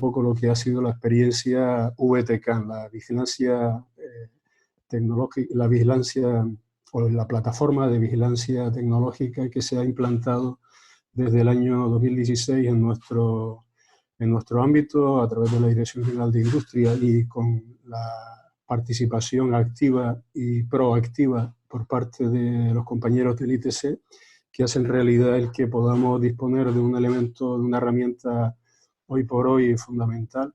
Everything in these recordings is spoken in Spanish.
poco lo que ha sido la experiencia VTCAN, la vigilancia tecnológica, la vigilancia o la plataforma de vigilancia tecnológica que se ha implantado desde el año 2016 en nuestro ámbito a través de la Dirección General de Industria y con la participación activa y proactiva por parte de los compañeros del ITC, que hacen realidad el que podamos disponer de un elemento, de una herramienta hoy por hoy fundamental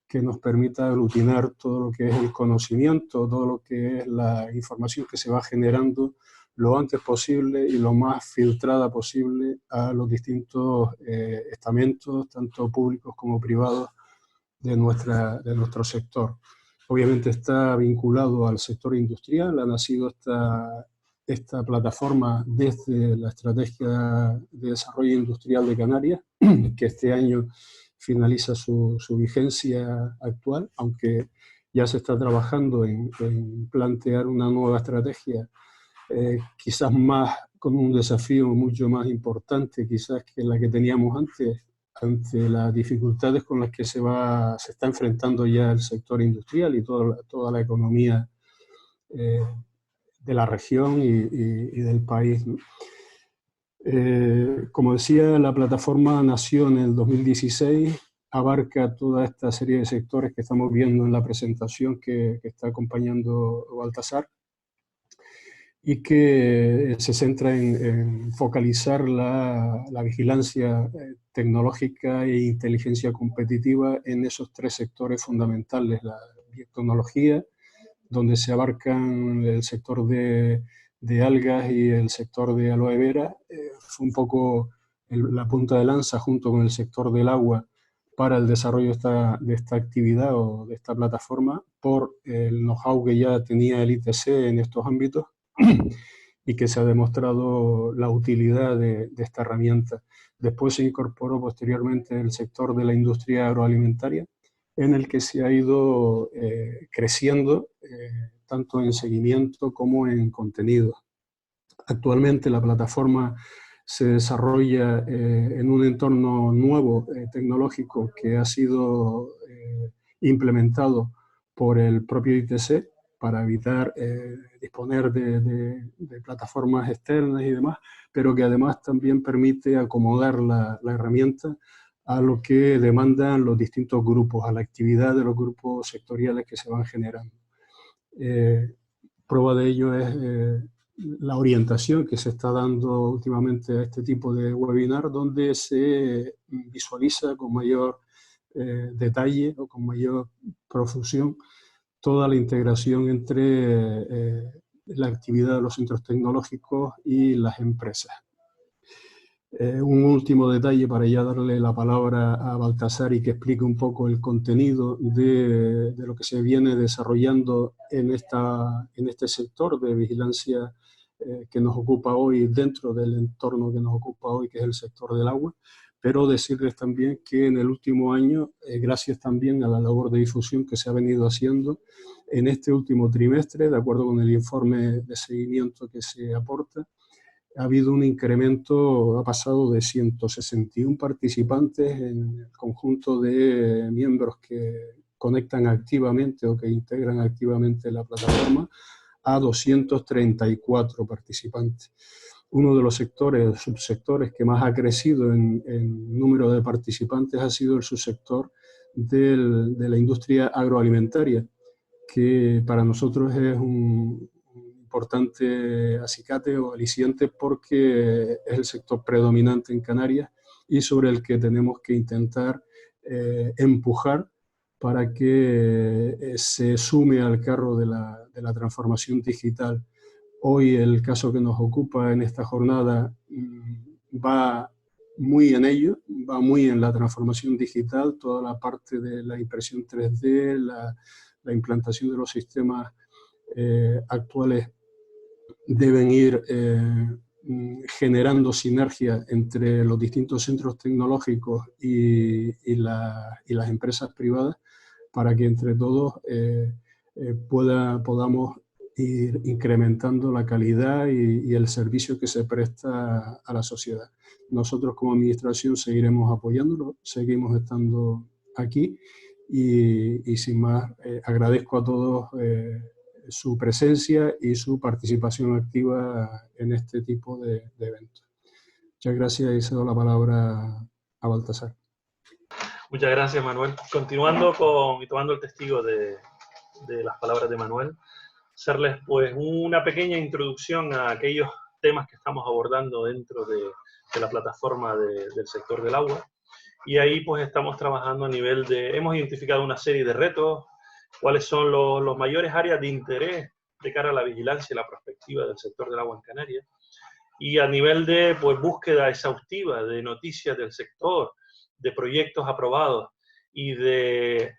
que nos permita aglutinar todo lo que es el conocimiento, todo lo que es la información que se va generando lo antes posible y lo más filtrada posible a los distintos estamentos, tanto públicos como privados, de nuestro sector. Obviamente está vinculado al sector industrial, ha nacido esta plataforma desde la Estrategia de Desarrollo Industrial de Canarias, que este año finaliza su vigencia actual, aunque ya se está trabajando en plantear una nueva estrategia, quizás más con un desafío mucho más importante quizás que la que teníamos antes, ante las dificultades con las que se está enfrentando ya el sector industrial y toda la economía de la región y del país, ¿no? Como decía, la plataforma nació en el 2016, abarca toda esta serie de sectores que estamos viendo en la presentación que está acompañando Baltasar, y que se centra en focalizar la vigilancia tecnológica e inteligencia competitiva en esos tres sectores fundamentales: la biotecnología, donde se abarcan el sector de algas y el sector de aloe vera. Fue un poco la punta de lanza junto con el sector del agua para el desarrollo de esta actividad o de esta plataforma, por el know-how que ya tenía el ITC en estos ámbitos y que se ha demostrado la utilidad de esta herramienta. Después se incorporó posteriormente el sector de la industria agroalimentaria, en el que se ha ido creciendo tanto en seguimiento como en contenido. Actualmente la plataforma se desarrolla en un entorno nuevo tecnológico que ha sido implementado por el propio ITC para evitar disponer de plataformas externas y demás, pero que además también permite acomodar la herramienta a lo que demandan los distintos grupos, a la actividad de los grupos sectoriales que se van generando. Prueba de ello es la orientación que se está dando últimamente a este tipo de webinar, donde se visualiza con mayor detalle o con mayor profusión toda la integración entre la actividad de los centros tecnológicos y las empresas. Un último detalle para ya darle la palabra a Baltasar y que explique un poco el contenido de lo que se viene desarrollando en este sector de vigilancia que nos ocupa hoy, dentro del entorno que nos ocupa hoy, que es el sector del agua. Pero decirles también que en el último año, gracias también a la labor de difusión que se ha venido haciendo en este último trimestre, de acuerdo con el informe de seguimiento que se aporta, ha habido un incremento, ha pasado de 161 participantes en el conjunto de miembros que conectan activamente o que integran activamente la plataforma, a 234 participantes. Uno de los subsectores que más ha crecido en número de participantes ha sido el subsector de la industria agroalimentaria, que para nosotros es un importante acicate o aliciente porque es el sector predominante en Canarias y sobre el que tenemos que intentar empujar para que se sume al carro de la transformación digital. Hoy el caso que nos ocupa en esta jornada va muy en ello, va muy en la transformación digital, toda la parte de la impresión 3D, la implantación de los sistemas actuales deben ir generando sinergia entre los distintos centros tecnológicos y las empresas privadas para que entre todos podamos ir incrementando la calidad y el servicio que se presta a la sociedad. Nosotros como administración seguiremos apoyándolo, seguimos estando aquí. Y sin más, agradezco a todos su presencia y su participación activa en este tipo de eventos. Muchas gracias y cedo la palabra a Baltasar. Muchas gracias, Manuel. Continuando y tomando el testigo de las palabras de Manuel, hacerles pues una pequeña introducción a aquellos temas que estamos abordando dentro de la plataforma del sector del agua. Y ahí pues estamos trabajando a nivel hemos identificado una serie de retos, cuáles son los mayores áreas de interés de cara a la vigilancia y la prospectiva del sector del agua en Canarias. Y a nivel de pues, búsqueda exhaustiva de noticias del sector, de proyectos aprobados y de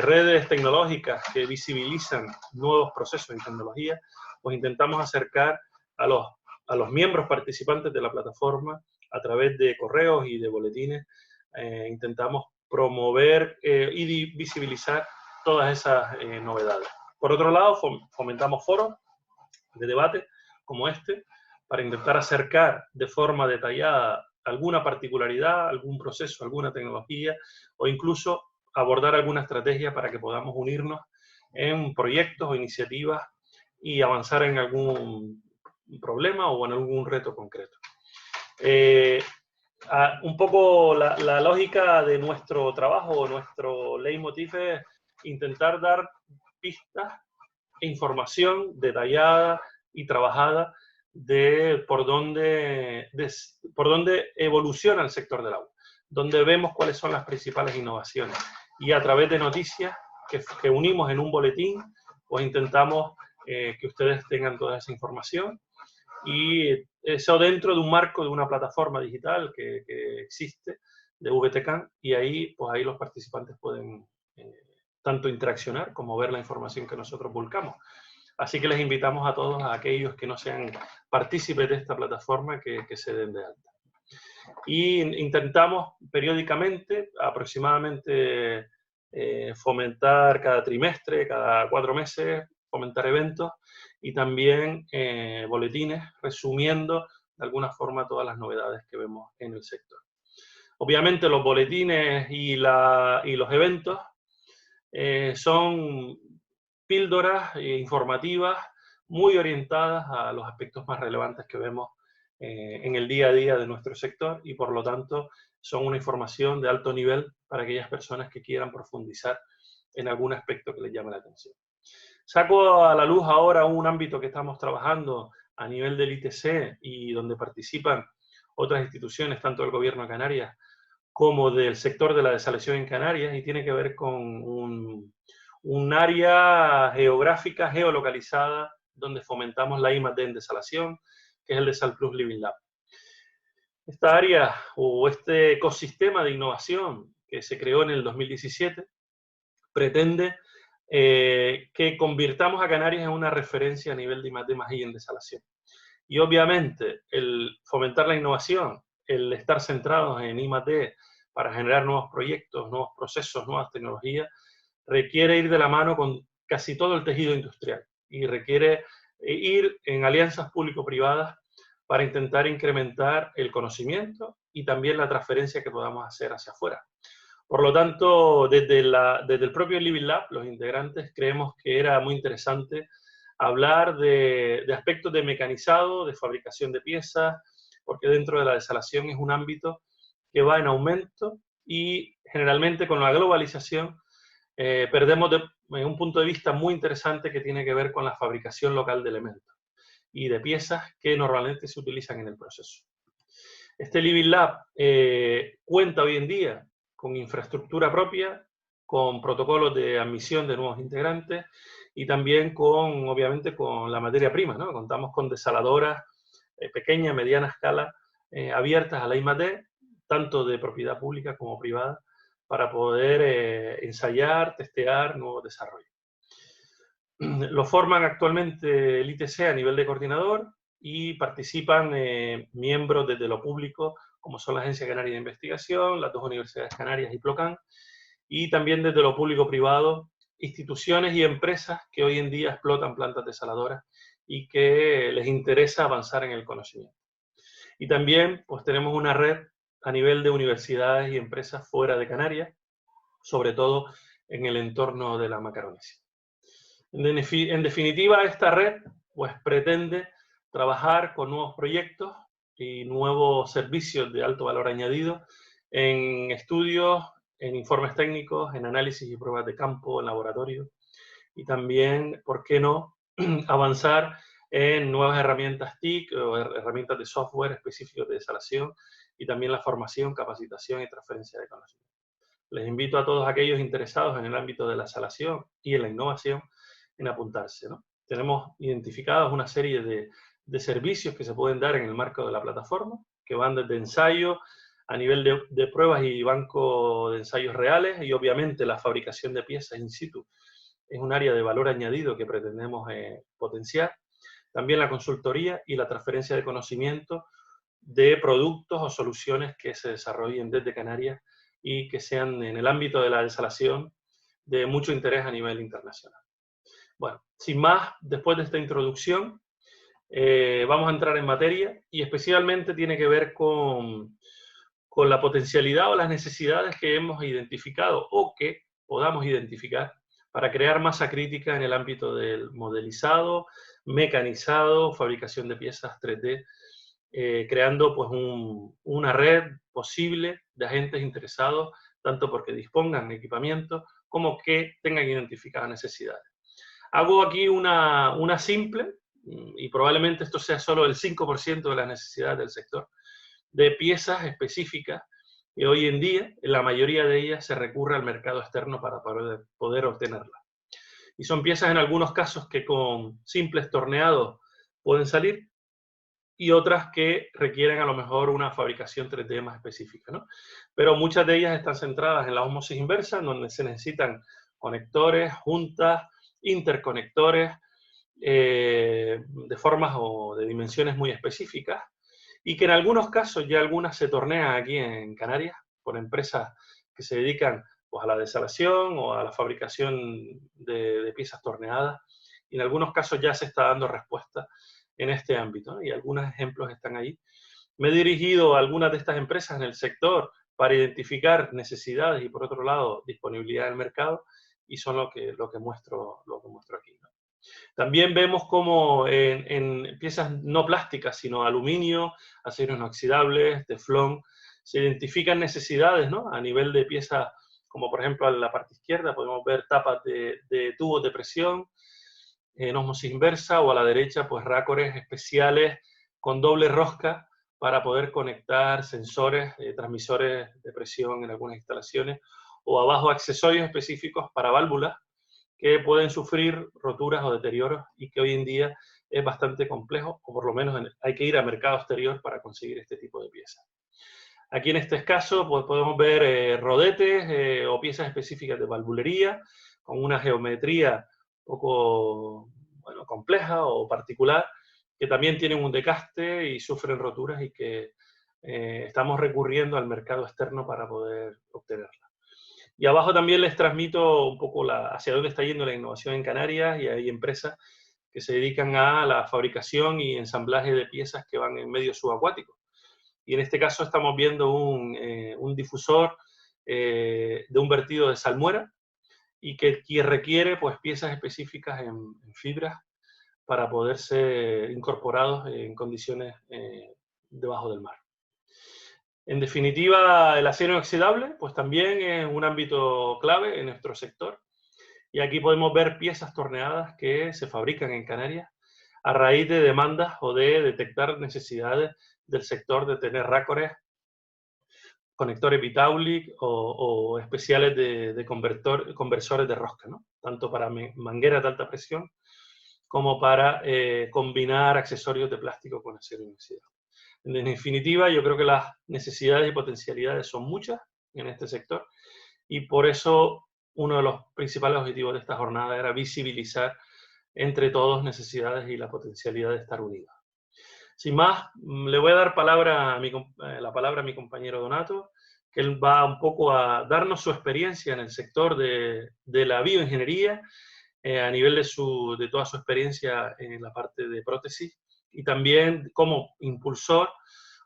redes tecnológicas que visibilizan nuevos procesos en tecnología, pues intentamos acercar a los miembros participantes de la plataforma a través de correos y de boletines. Intentamos promover y visibilizar todas esas novedades. Por otro lado, fomentamos foros de debate como este, para intentar acercar de forma detallada alguna particularidad, algún proceso, alguna tecnología, o incluso abordar alguna estrategia para que podamos unirnos en proyectos o iniciativas y avanzar en algún problema o en algún reto concreto. Un poco la lógica de nuestro trabajo, nuestro leitmotiv es intentar dar pistas e información detallada y trabajada de por dónde evoluciona el sector del agua, donde vemos cuáles son las principales innovaciones. Y a través de noticias que unimos en un boletín, pues intentamos que ustedes tengan toda esa información. Y eso dentro de un marco de una plataforma digital que existe, de VTCAN, y ahí, pues ahí los participantes pueden tanto interaccionar como ver la información que nosotros volcamos. Así que les invitamos a todos, a aquellos que no sean partícipes de esta plataforma, que se den de alta. Y intentamos periódicamente, aproximadamente, fomentar cada trimestre, cada 4 meses, fomentar eventos y también boletines resumiendo de alguna forma todas las novedades que vemos en el sector. Obviamente los boletines y los eventos son píldoras informativas muy orientadas a los aspectos más relevantes que vemos en el día a día de nuestro sector y por lo tanto son una información de alto nivel para aquellas personas que quieran profundizar en algún aspecto que les llame la atención. Saco a la luz ahora un ámbito que estamos trabajando a nivel del ITC y donde participan otras instituciones, tanto del Gobierno de Canarias como del sector de la desalación en Canarias, y tiene que ver con un área geográfica, geolocalizada, donde fomentamos la I+D en desalación, que es el DesalPlus Living Lab. Esta área o este ecosistema de innovación que se creó en el 2017 pretende que convirtamos a Canarias en una referencia a nivel de I+D+I en desalación. Y obviamente el fomentar la innovación, el estar centrados en I+D para generar nuevos proyectos, nuevos procesos, nuevas tecnologías, requiere ir de la mano con casi todo el tejido industrial y requiere ir en alianzas público-privadas para intentar incrementar el conocimiento y también la transferencia que podamos hacer hacia afuera. Por lo tanto, desde el propio Living Lab, los integrantes creemos que era muy interesante hablar de aspectos de mecanizado, de fabricación de piezas, porque dentro de la desalación es un ámbito que va en aumento y generalmente con la globalización perdemos un punto de vista muy interesante que tiene que ver con la fabricación local de elementos y de piezas que normalmente se utilizan en el proceso. Este Living Lab cuenta hoy en día con infraestructura propia, con protocolos de admisión de nuevos integrantes y también obviamente con la materia prima, ¿no? Contamos con desaladoras pequeña, mediana escala, abiertas a la I+D, tanto de propiedad pública como privada, para poder ensayar, testear nuevos desarrollos. Lo forman actualmente el ITC a nivel de coordinador y participan miembros desde lo público, como son la Agencia Canaria de Investigación, las 2 universidades canarias y Plocan, y también desde lo público-privado, instituciones y empresas que hoy en día explotan plantas desaladoras y que les interesa avanzar en el conocimiento. Y también pues tenemos una red a nivel de universidades y empresas fuera de Canarias, sobre todo en el entorno de la Macaronesia. En definitiva, esta red pues pretende trabajar con nuevos proyectos y nuevos servicios de alto valor añadido en estudios, en informes técnicos, en análisis y pruebas de campo, en laboratorio, y también, ¿por qué no?, avanzar en nuevas herramientas TIC o herramientas de software específicos de desalación, y también la formación, capacitación y transferencia de conocimiento. Les invito a todos aquellos interesados en el ámbito de la desalación y en la innovación en apuntarse, ¿no? Tenemos identificados una serie de servicios que se pueden dar en el marco de la plataforma, que van desde ensayo a nivel de pruebas y banco de ensayos reales, y obviamente la fabricación de piezas in situ es un área de valor añadido que pretendemos potenciar. También la consultoría y la transferencia de conocimiento de productos o soluciones que se desarrollen desde Canarias y que sean en el ámbito de la desalación de mucho interés a nivel internacional. Bueno, sin más, después de esta introducción, vamos a entrar en materia, y especialmente tiene que ver con la potencialidad o las necesidades que hemos identificado o que podamos identificar para crear masa crítica en el ámbito del modelizado, mecanizado, fabricación de piezas 3D, creando pues una red posible de agentes interesados, tanto porque dispongan de equipamiento como que tengan identificadas necesidades. Hago aquí una simple, y probablemente esto sea solo el 5% de las necesidades del sector, de piezas específicas, y hoy en día, en la mayoría de ellas, se recurre al mercado externo para poder obtenerlas. Y son piezas en algunos casos que con simples torneados pueden salir, y otras que requieren a lo mejor una fabricación 3D más específica, ¿no? Pero muchas de ellas están centradas en la ósmosis inversa, donde se necesitan conectores, juntas, interconectores, de formas o de dimensiones muy específicas, y que en algunos casos ya algunas se tornean aquí en Canarias por empresas que se dedican pues a la desalación o a la fabricación de piezas torneadas, y en algunos casos ya se está dando respuesta en este ámbito, ¿no? Y algunos ejemplos están ahí. Me he dirigido a algunas de estas empresas en el sector para identificar necesidades y, por otro lado, disponibilidad del mercado, y son lo que muestro aquí, ¿no? También vemos como en piezas no plásticas, sino aluminio, aceros inoxidables, teflón, se identifican necesidades, ¿no?, a nivel de piezas, como por ejemplo en la parte izquierda podemos ver tapas de tubos de presión en ósmosis inversa, o a la derecha pues rácores especiales con doble rosca para poder conectar sensores, transmisores de presión en algunas instalaciones, o abajo accesorios específicos para válvulas que pueden sufrir roturas o deterioros, y que hoy en día es bastante complejo, o por lo menos hay que ir al mercado exterior para conseguir este tipo de piezas. Aquí en este caso pues podemos ver rodetes o piezas específicas de valvulería con una geometría un poco, bueno, compleja o particular, que también tienen un desgaste y sufren roturas, y que estamos recurriendo al mercado externo para poder obtenerlas. Y abajo también les transmito un poco hacia dónde está yendo la innovación en Canarias, y hay empresas que se dedican a la fabricación y ensamblaje de piezas que van en medios subacuáticos. Y en este caso estamos viendo un difusor de un vertido de salmuera, y que requiere pues piezas específicas en fibras para poder ser incorporados en condiciones debajo del mar. En definitiva, el acero inoxidable pues también es un ámbito clave en nuestro sector, y aquí podemos ver piezas torneadas que se fabrican en Canarias a raíz de demandas o de detectar necesidades del sector de tener rácores, conectores Vitaulic o especiales de conversores de rosca, ¿no?, tanto para mangueras de alta presión como para combinar accesorios de plástico con acero inoxidable. En definitiva, yo creo que las necesidades y potencialidades son muchas en este sector, y por eso uno de los principales objetivos de esta jornada era visibilizar entre todos necesidades y la potencialidad de estar unidos. Sin más, le voy a dar la palabra a mi compañero Donato, que él va un poco a darnos su experiencia en el sector de la bioingeniería, a nivel de toda su experiencia en la parte de prótesis, y también como impulsor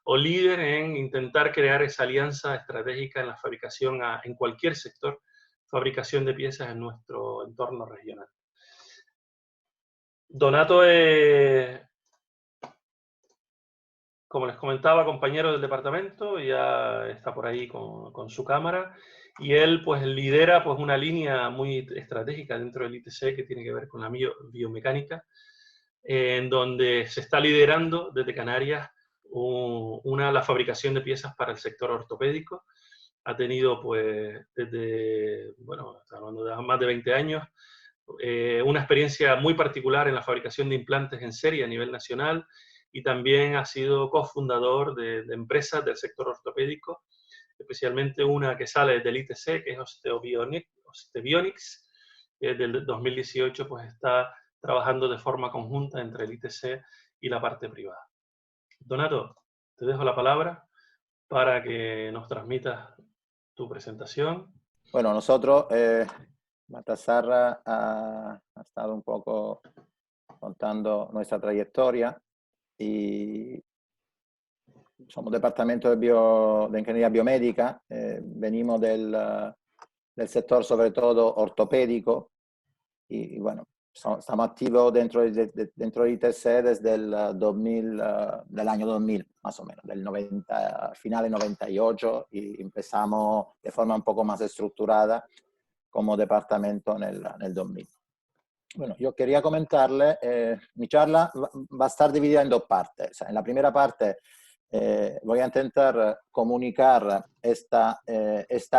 o líder en intentar crear esa alianza estratégica en la fabricación en cualquier sector fabricación de piezas en nuestro entorno regional. Donato como les comentaba, compañero del departamento, ya está por ahí con su cámara, y él pues lidera pues una línea muy estratégica dentro del ITC que tiene que ver con la biomecánica, en donde se está liderando desde Canarias la fabricación de piezas para el sector ortopédico. Ha tenido pues desde, bueno, está hablando de más de 20 años, una experiencia muy particular en la fabricación de implantes en serie a nivel nacional, y también ha sido cofundador de empresas del sector ortopédico, especialmente una que sale del ITC, que es Ostebionics, que desde el 2018 pues está trabajando de forma conjunta entre el ITC y la parte privada. Donato, te dejo la palabra para que nos transmitas tu presentación. Bueno, nosotros, Baltasar ha estado un poco contando nuestra trayectoria y somos departamento de ingeniería biomédica, venimos del sector sobre todo ortopédico y bueno, estamos activos dentro del ITC desde el del año 2000, más o menos, del 90, finales 98, y empezamos de forma un poco más estructurada como departamento en el 2000. Bueno, yo quería comentarle, mi charla va a estar dividida en dos partes. O sea, en la primera parte voy a intentar comunicar esta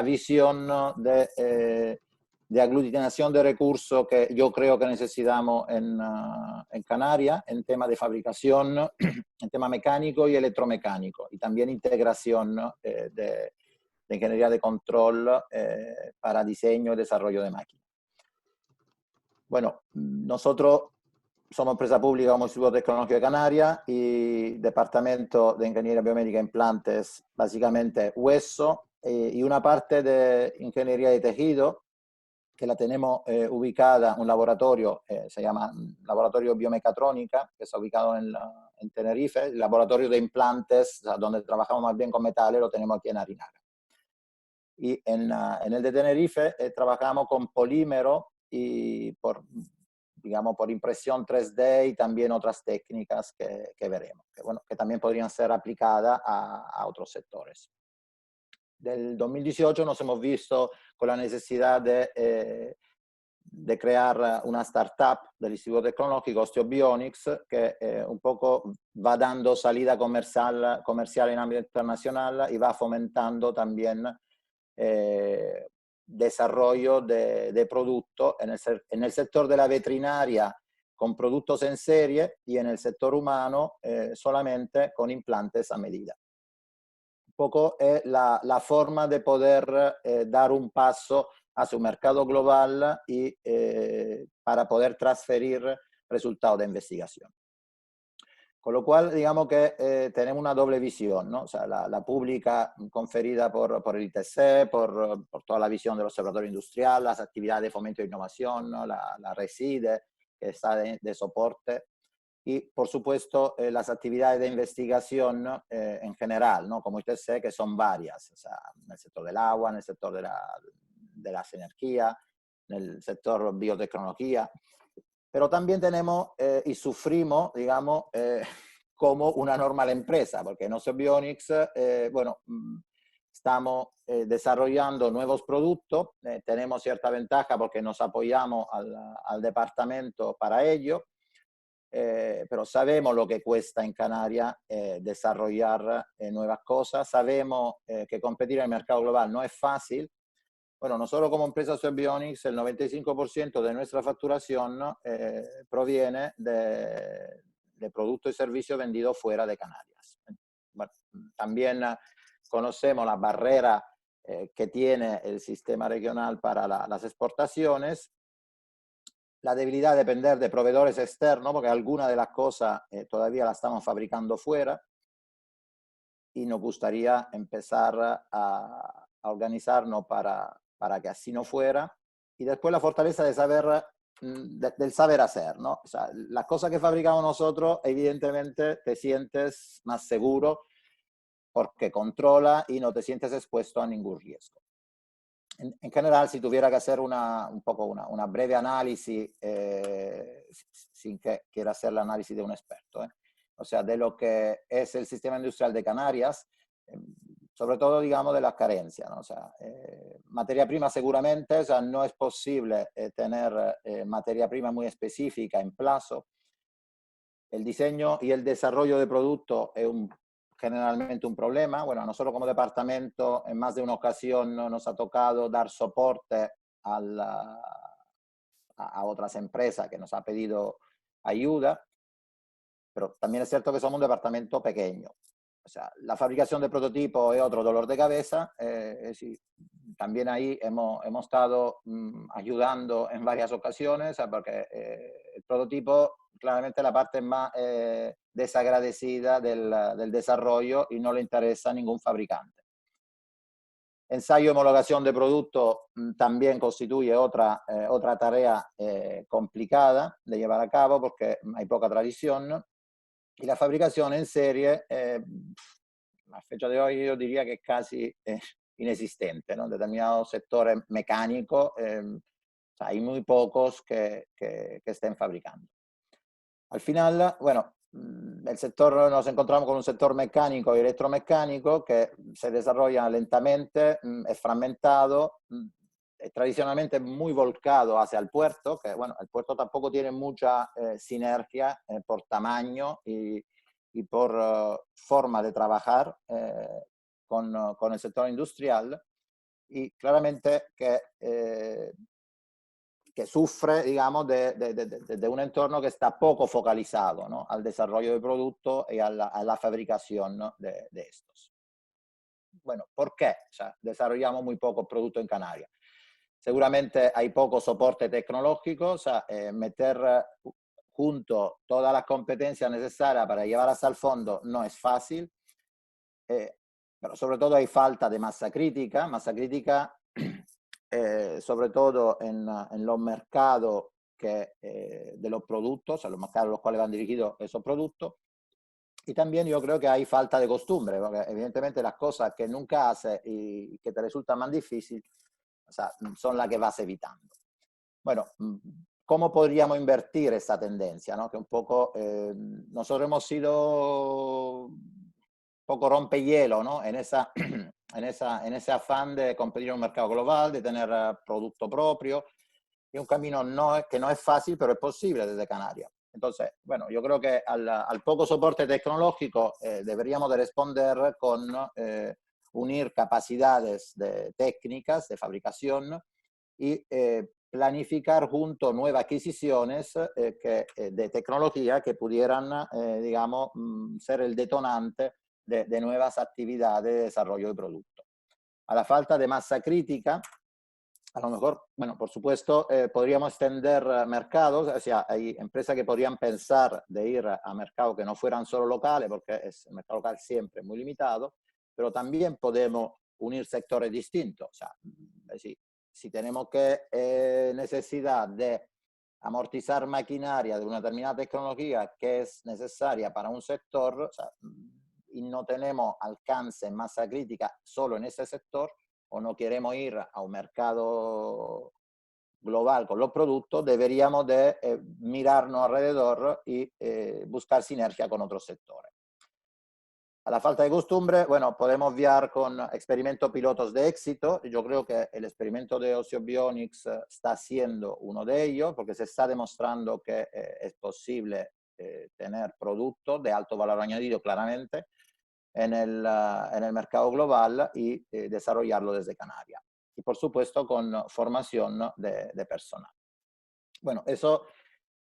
visión de aglutinación de recursos que yo creo que necesitamos en Canarias, en tema de fabricación, en tema mecánico y electromecánico, y también integración de ingeniería de control para diseño y desarrollo de máquinas. Bueno, nosotros somos empresa pública como Instituto Tecnológico de Canarias y Departamento de Ingeniería Biomédica e Implantes, básicamente hueso, y una parte de ingeniería de tejido que la tenemos ubicada en un laboratorio, se llama Laboratorio Biomecatrónica, que está ubicado en Tenerife. El laboratorio de implantes, o sea, donde trabajamos más bien con metales, lo tenemos aquí en Arinaga. Y en el de Tenerife trabajamos con polímero y digamos, por impresión 3D y también otras técnicas que veremos, que también podrían ser aplicadas a otros sectores. Del 2018 nos hemos visto con la necesidad de crear una startup del Instituto Tecnológico, Osteobionics, que un poco va dando salida comercial en ámbito internacional y va fomentando también desarrollo de productos en el sector de la veterinaria con productos en serie y en el sector humano solamente con implantes a medida. Un poco es la forma de poder dar un paso hacia un mercado global y para poder transferir resultados de investigación. Con lo cual, digamos que tenemos una doble visión, ¿no? O sea, la pública conferida por el ITC, por toda la visión del observatorio industrial, las actividades de fomento de innovación, ¿no? La RESIDE, que está de soporte, y por supuesto las actividades de investigación en general, ¿no? Como ITC, que son varias, o sea, en el sector del agua, en el sector de las energías, en el sector biotecnología. Pero también tenemos y sufrimos, digamos, como una normal empresa, porque en Osteobionics, bueno, estamos desarrollando nuevos productos, tenemos cierta ventaja porque nos apoyamos al departamento para ello, pero sabemos lo que cuesta en Canarias desarrollar nuevas cosas, sabemos que competir en el mercado global no es fácil. Bueno, nosotros como empresa Osteobionics, el 95% de nuestra facturación proviene de productos y servicios vendidos fuera de Canarias. Bueno, también conocemos la barrera que tiene el sistema regional para las exportaciones, la debilidad de depender de proveedores externos, porque algunas de las cosas todavía las estamos fabricando fuera, y nos gustaría empezar a organizarnos para que así no fuera, y después la fortaleza de saber, del saber hacer, ¿no? O sea, las cosas que fabricamos nosotros, evidentemente te sientes más seguro porque controla y no te sientes expuesto a ningún riesgo. en general, si tuviera que hacer una breve análisis, sin que quiera hacer el análisis de un experto, o sea, de lo que es el sistema industrial de Canarias, sobre todo, digamos, de las carencias, ¿no? O sea, materia prima seguramente, o sea, no es posible tener materia prima muy específica en plazo. El diseño y el desarrollo de productos es generalmente un problema. Bueno, a nosotros como departamento en más de una ocasión nos ha tocado dar soporte a otras empresas que nos han pedido ayuda, pero también es cierto que somos un departamento pequeño. O sea, la fabricación de prototipos es otro dolor de cabeza. Sí, también ahí hemos estado ayudando en varias ocasiones, porque el prototipo claramente es la parte más desagradecida del desarrollo y no le interesa a ningún fabricante. Ensayo y homologación de producto también constituye otra tarea complicada de llevar a cabo porque hay poca tradición. Y la fabricación en serie, a fecha de hoy yo diría que es casi inexistente, ¿no? En determinados sectores mecánicos hay muy pocos que estén fabricando. Al final, bueno, nos encontramos con un sector mecánico y electromecánico que se desarrolla lentamente, es fragmentado, tradicionalmente muy volcado hacia el puerto, que bueno, el puerto tampoco tiene mucha sinergia por tamaño y por forma de trabajar con el sector industrial, y claramente que sufre, digamos, de un entorno que está poco focalizado, ¿no?, al desarrollo de productos y a la fabricación, ¿no?, de estos. Bueno, ¿por qué? O sea, desarrollamos muy pocos productos en Canarias. Seguramente hay poco soporte tecnológico, o sea, meter junto todas las competencias necesarias para llevar hasta el fondo no es fácil, pero sobre todo hay falta de masa crítica sobre todo en los mercados de los productos, a los mercados a los cuales van dirigidos esos productos. Y también yo creo que hay falta de costumbre, porque evidentemente las cosas que nunca haces y que te resultan más difíciles, o sea, son las que vas evitando. Bueno, ¿cómo podríamos invertir esa tendencia, ¿no? Que un poco nosotros hemos sido un poco rompehielo, ¿no?, en ese afán de competir en un mercado global, de tener producto propio. Y un camino que no es fácil, pero es posible desde Canarias. Entonces, bueno, yo creo que al poco soporte tecnológico deberíamos de responder con unir capacidades técnicas de fabricación y planificar junto nuevas adquisiciones de tecnología que pudieran, digamos, ser el detonante de nuevas actividades de desarrollo de producto. A la falta de masa crítica, a lo mejor, bueno, por supuesto, podríamos extender mercados, o sea, hay empresas que podrían pensar de ir a mercados que no fueran solo locales, porque el mercado local siempre es muy limitado, pero también podemos unir sectores distintos. O sea, si tenemos necesidad de amortizar maquinaria de una determinada tecnología que es necesaria para un sector, o sea, y no tenemos alcance en masa crítica solo en ese sector, o no queremos ir a un mercado global con los productos, deberíamos de mirarnos alrededor y buscar sinergia con otros sectores. A la falta de costumbre, bueno, podemos guiar con experimentos pilotos de éxito. Yo creo que el experimento de Ocio Bionics está siendo uno de ellos, porque se está demostrando que es posible tener productos de alto valor añadido claramente en el mercado global y desarrollarlo desde Canarias. Y por supuesto con formación de personal. Bueno, eso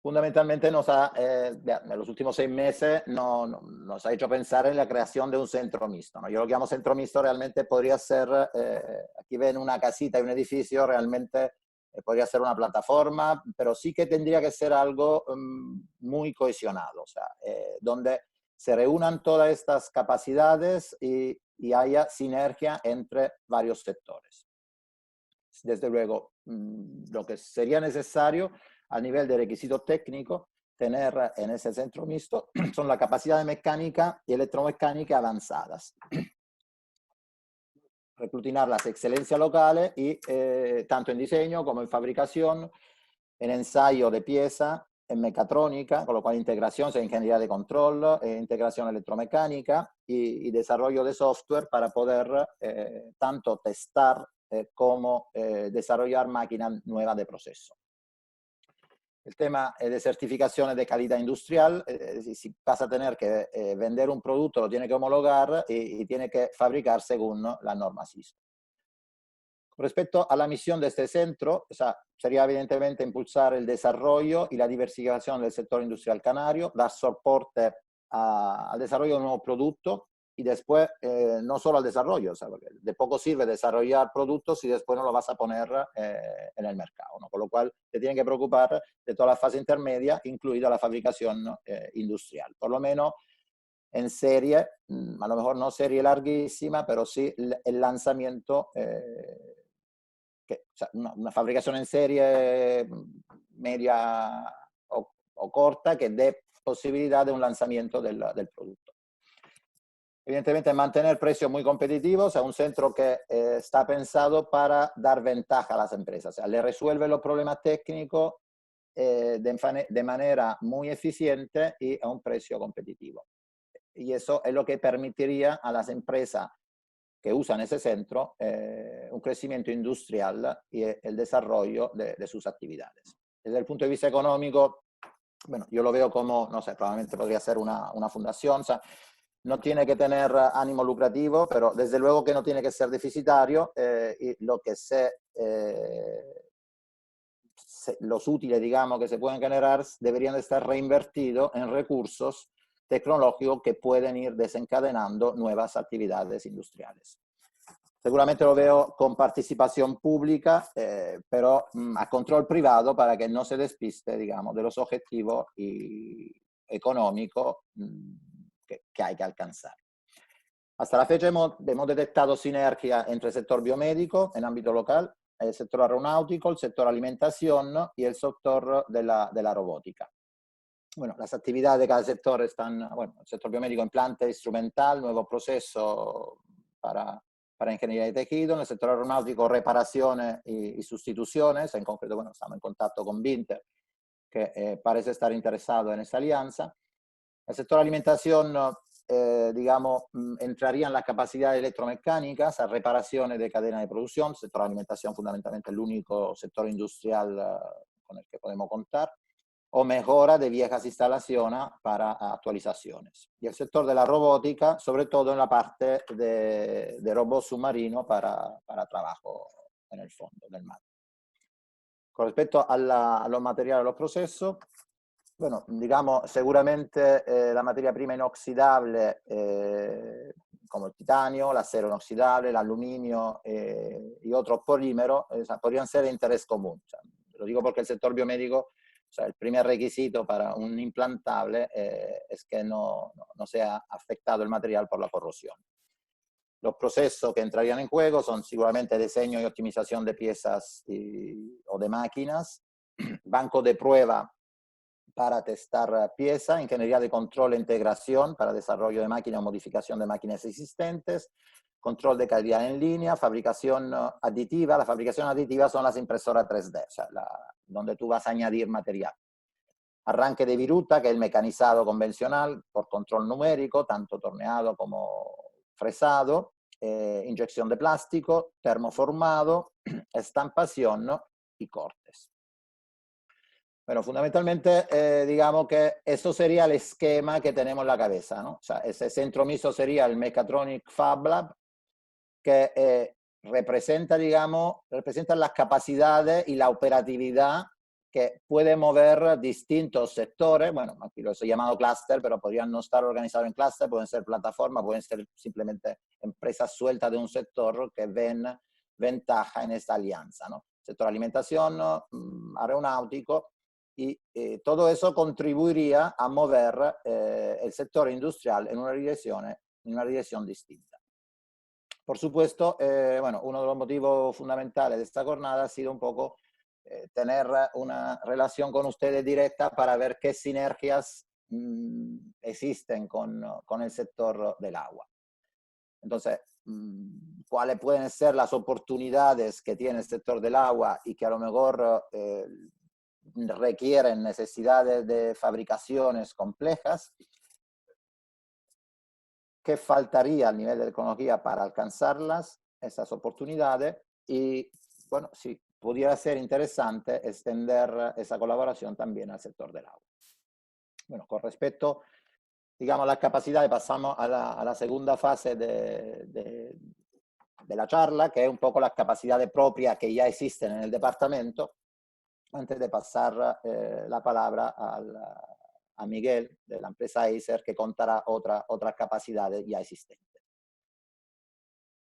fundamentalmente en los últimos 6 meses nos ha hecho pensar en la creación de un centro mixto, ¿no? Yo lo que llamo centro mixto realmente podría ser, aquí ven una casita y un edificio, realmente podría ser una plataforma, pero sí que tendría que ser algo muy cohesionado, o sea, donde se reúnan todas estas capacidades y haya sinergia entre varios sectores. Desde luego, lo que sería necesario a nivel de requisitos técnicos tener en ese centro mixto son la capacidad de mecánica y electromecánica avanzadas. reclutinar las excelencias locales y tanto en diseño como en fabricación, en ensayo de pieza, en mecatrónica, con lo cual integración, o sea, ingeniería de control, integración electromecánica y desarrollo de software para poder tanto testar como desarrollar máquinas nuevas de proceso. El tema de certificaciones de calidad industrial, si vas a tener que vender un producto, lo tiene que homologar y tiene que fabricar según las normas ISO. Respecto a la misión de este centro, o sea, sería evidentemente impulsar el desarrollo y la diversificación del sector industrial canario, dar soporte al desarrollo de un nuevo producto y después no solo al desarrollo, o sea, porque de poco sirve desarrollar productos si después no lo vas a poner en el mercado, ¿no? Con lo cual te tienen que preocupar de toda la fase intermedia, incluida la fabricación industrial. Por lo menos en serie, a lo mejor no serie larguísima, pero sí el lanzamiento, o sea, una fabricación en serie media o corta que dé posibilidad de un lanzamiento del producto. Evidentemente mantener precios muy competitivos, o sea, un centro que está pensado para dar ventaja a las empresas, o sea, le resuelve los problemas técnicos de manera muy eficiente y a un precio competitivo. Y eso es lo que permitiría a las empresas que usan ese centro un crecimiento industrial y el desarrollo de sus actividades. Desde el punto de vista económico, bueno, yo lo veo como, no sé, probablemente podría ser una fundación, o sea, no tiene que tener ánimo lucrativo, pero desde luego que no tiene que ser deficitario y lo que los útiles, digamos, que se pueden generar deberían estar reinvertidos en recursos tecnológicos que pueden ir desencadenando nuevas actividades industriales. Seguramente lo veo con participación pública, pero a control privado para que no se despiste, digamos, de los objetivos económicos que hay que alcanzar. Hasta la fecha hemos detectado sinergia entre el sector biomédico en ámbito local, el sector aeronáutico, el sector alimentación y el sector de la robótica. Bueno, las actividades de cada sector están, bueno, el sector biomédico, implante instrumental, nuevo proceso para ingeniería de tejido, en el sector aeronáutico, reparaciones y sustituciones, en concreto, bueno, estamos en contacto con Vinter, que parece estar interesado en esta alianza. El sector alimentación, digamos, entraría en la capacidad electromecánica, a reparaciones de cadena de producción. El sector alimentación fundamentalmente el único sector industrial con el que podemos contar, o mejora de viejas instalaciones para actualizaciones. Y el sector de la robótica, sobre todo en la parte de robots submarinos para trabajo en el fondo del mar. Con respecto a los materiales, a los procesos, bueno, digamos, seguramente la materia prima inoxidable, como el titanio, el acero inoxidable, el aluminio y otros polímeros, podrían ser de interés común. O sea, lo digo porque el sector biomédico, o sea, el primer requisito para un implantable es que no sea afectado el material por la corrosión. Los procesos que entrarían en juego son seguramente diseño y optimización de piezas o de máquinas, banco de prueba para testar piezas, ingeniería de control e integración para desarrollo de máquinas o modificación de máquinas existentes, control de calidad en línea, fabricación aditiva. La fabricación aditiva son las impresoras 3D, o sea, donde tú vas a añadir material. Arranque de viruta, que es el mecanizado convencional por control numérico, tanto torneado como fresado, inyección de plástico, termoformado, estampación y cortes. Bueno, fundamentalmente, digamos que eso sería el esquema que tenemos en la cabeza, ¿no? O sea, ese centro MISO sería el Mechatronic Fab Lab, que representa, digamos, las capacidades y la operatividad que puede mover distintos sectores. Bueno, aquí lo he llamado clúster, pero podrían no estar organizados en clúster, pueden ser plataformas, pueden ser simplemente empresas sueltas de un sector que ven ventaja en esta alianza, ¿no? Sector alimentación, aeronáutico, y todo eso contribuiría a mover el sector industrial en una dirección distinta. Por supuesto, bueno, uno de los motivos fundamentales de esta jornada ha sido un poco tener una relación con ustedes directa para ver qué sinergias existen con el sector del agua. Entonces, cuáles pueden ser las oportunidades que tiene el sector del agua y que a lo mejor requieren necesidades de fabricaciones complejas, qué faltaría a nivel de tecnología para alcanzarlas, esas oportunidades, y bueno, sí, pudiera ser interesante extender esa colaboración también al sector del agua. Bueno, con respecto, digamos, a las capacidades, pasamos a la segunda fase de la charla, que es un poco las capacidades propias que ya existen en el departamento, antes de pasar la palabra a Miguel de la empresa Acer, que contará otras capacidades ya existentes.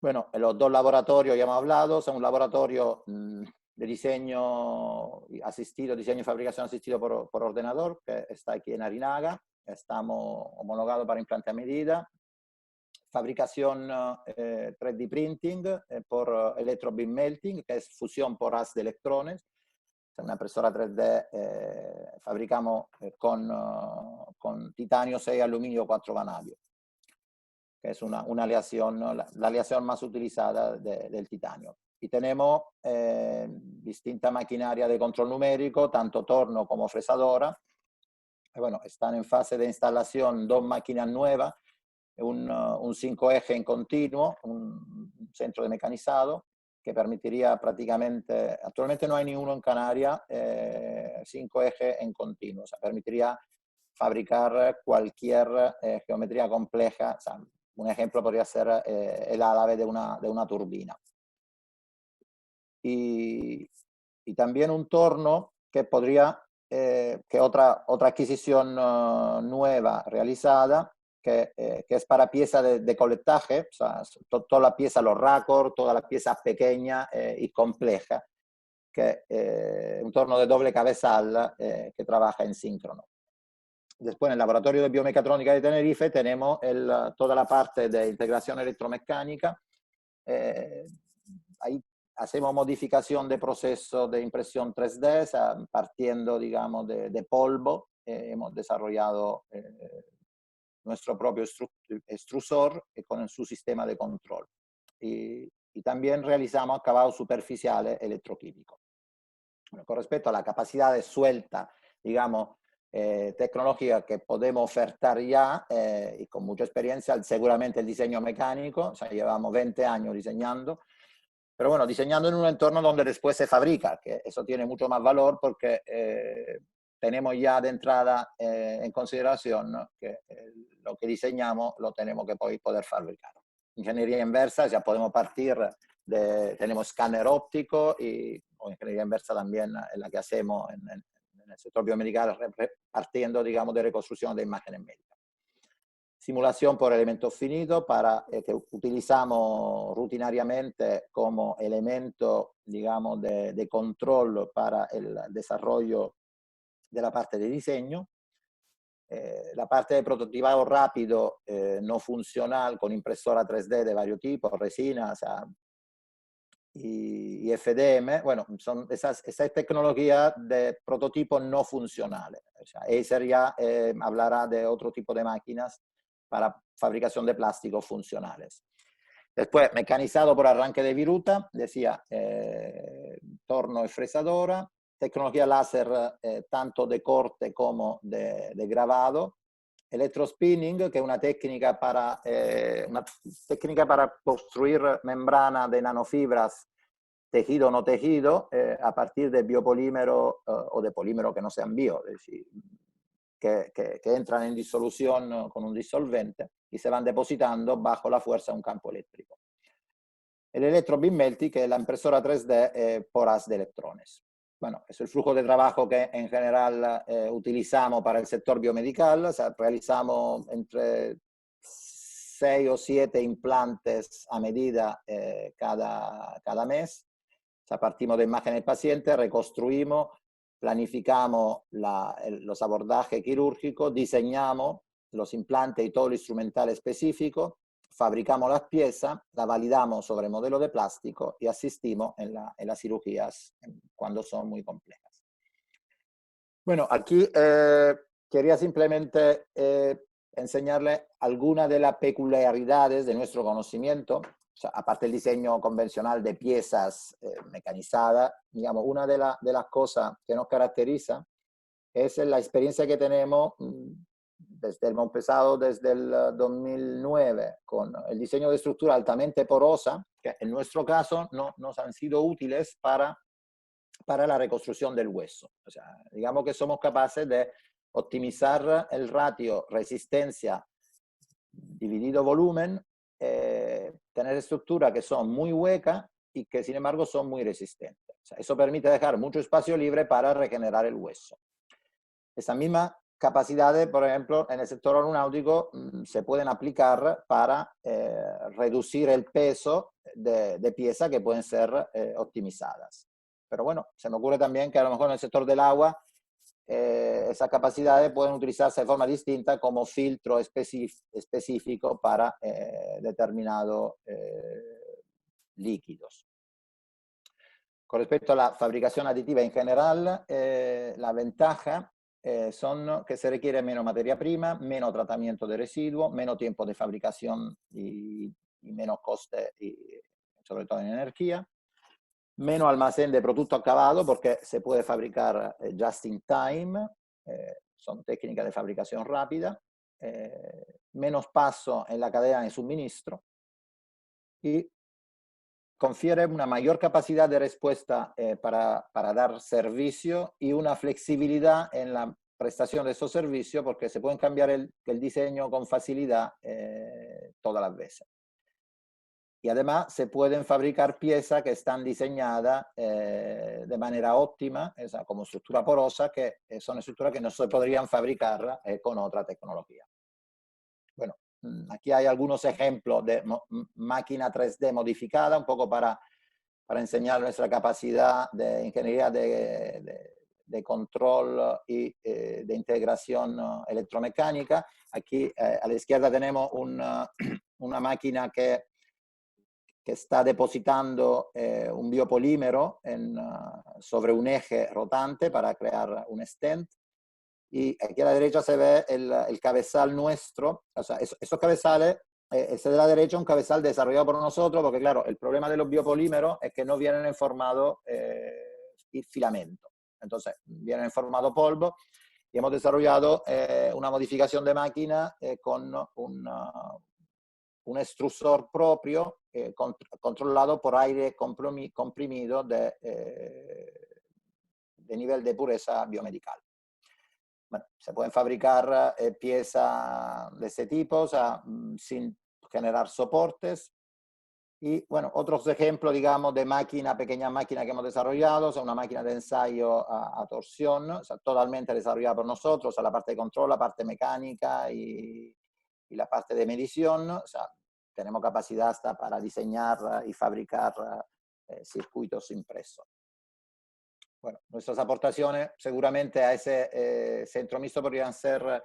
Bueno, en los dos laboratorios ya hemos hablado, son un laboratorio de diseño asistido, diseño y fabricación asistido por ordenador, que está aquí en Arinaga. Estamos homologados para implante a medida. Fabricación 3D printing por electrobeam melting, que es fusión por haz de electrones. Una impresora 3D fabricamos con titanio 6, aluminio 4 vanadio, que es una aleación, ¿no? la aleación más utilizada del titanio. Y tenemos distinta maquinaria de control numérico, tanto torno como fresadora. Y bueno, están en fase de instalación 2 máquinas nuevas, un 5 eje en continuo, un centro de mecanizado, que permitiría prácticamente, actualmente no hay ni uno en Canarias, 5 ejes en continuo, o sea, permitiría fabricar cualquier geometría compleja. O sea, un ejemplo podría ser el álave de una turbina. Y también un torno que podría, que otra adquisición nueva realizada, que es para piezas de coletaje, o sea, toda la pieza, los raccords, todas las piezas pequeñas y complejas, que un torno de doble cabezal que trabaja en síncrono. Después, en el laboratorio de biomecatrónica de Tenerife tenemos toda la parte de integración electromecánica. Ahí hacemos modificación de proceso de impresión 3D, o sea, partiendo, digamos, de polvo. Hemos desarrollado nuestro propio extrusor con su sistema de control. Y también realizamos acabados superficiales electroquímicos. Bueno, con respecto a la capacidad de suelta, digamos, tecnología que podemos ofertar ya y con mucha experiencia, seguramente el diseño mecánico, o sea, llevamos 20 años diseñando, pero bueno, diseñando en un entorno donde después se fabrica, que eso tiene mucho más valor porque tenemos ya de entrada en consideración, ¿no?, que lo que diseñamos lo tenemos que poder fabricar. Ingeniería inversa, ya podemos partir tenemos escáner óptico o ingeniería inversa también en la que hacemos en el sector biomedical, partiendo, digamos, de reconstrucción de imágenes médicas. Simulación por elementos finitos, que utilizamos rutinariamente como elemento, digamos, de control para el desarrollo de la parte de diseño. La parte de prototipado rápido, no funcional, con impresora 3D de varios tipos, resina, o sea, y FDM, bueno, son esas tecnologías de prototipos no funcionales. O sea, Acer ya hablará de otro tipo de máquinas para fabricación de plásticos funcionales. Después, mecanizado por arranque de viruta, decía, torno y fresadora, tecnología láser tanto de corte como de grabado, electrospinning, que es una técnica para construir membrana de nanofibras, tejido o no tejido, a partir de biopolímero o de polímero que no sean bio, es decir, que entran en disolución con un disolvente y se van depositando bajo la fuerza de un campo eléctrico. El electrobeam melting, que es la impresora 3D por haz de electrones. Bueno, es el flujo de trabajo que en general utilizamos para el sector biomedical. O sea, realizamos entre 6 o 7 implantes a medida cada mes. O sea, partimos de imágenes del paciente, reconstruimos, planificamos los abordajes quirúrgicos, diseñamos los implantes y todo el instrumental específico, fabricamos las piezas, las validamos sobre modelo de plástico y asistimos en las cirugías cuando son muy complejas. Bueno, aquí quería simplemente enseñarles algunas de las peculiaridades de nuestro conocimiento. sea, aparte del diseño convencional de piezas mecanizadas, digamos, una de las cosas que nos caracteriza es la experiencia que tenemos hemos empezado desde el 2009 con el diseño de estructura altamente porosa, que en nuestro caso no nos han sido útiles para la reconstrucción del hueso. O sea, digamos que somos capaces de optimizar el ratio resistencia dividido volumen, tener estructuras que son muy huecas y que sin embargo son muy resistentes. O sea, eso permite dejar mucho espacio libre para regenerar el hueso. Esa misma capacidades, por ejemplo, en el sector aeronáutico se pueden aplicar para reducir el peso de piezas que pueden ser optimizadas. Pero bueno, se me ocurre también que a lo mejor en el sector del agua esas capacidades pueden utilizarse de forma distinta como filtro específico para determinados líquidos. Con respecto a la fabricación aditiva en general, la ventaja son que se requiere menos materia prima, menos tratamiento de residuos, menos tiempo de fabricación y menos coste, sobre todo en energía, menos almacén de producto acabado porque se puede fabricar just in time, son técnicas de fabricación rápida, menos paso en la cadena de suministro y confiere una mayor capacidad de respuesta para dar servicio y una flexibilidad en la prestación de esos servicios porque se pueden cambiar el diseño con facilidad todas las veces. Y además se pueden fabricar piezas que están diseñadas de manera óptima, o sea, como estructura porosa, que son estructuras que no se podrían fabricar con otra tecnología. Bueno, aquí hay algunos ejemplos de máquina 3D modificada, un poco para enseñar nuestra capacidad de ingeniería de control y de integración electromecánica. Aquí a la izquierda tenemos una máquina que está depositando un biopolímero sobre un eje rotante para crear un stent. Y aquí a la derecha se ve el cabezal nuestro. O sea, esos cabezales, ese de la derecha es un cabezal desarrollado por nosotros, porque claro, el problema de los biopolímeros es que no vienen en formato filamento. Entonces, vienen en formato polvo y hemos desarrollado una modificación de máquina con un extrusor propio controlado por aire comprimido de nivel de pureza biomedical. Bueno, se pueden fabricar piezas de ese tipo, o sea, sin generar soportes. Y bueno, otros ejemplos, digamos, de pequeña máquina que hemos desarrollado, o sea, una máquina de ensayo a torsión, o sea, totalmente desarrollada por nosotros, o sea, la parte de control, la parte mecánica y la parte de medición, o sea, tenemos capacidad hasta para diseñar y fabricar circuitos impresos. Bueno, nuestras aportaciones seguramente a ese centro mixto podrían ser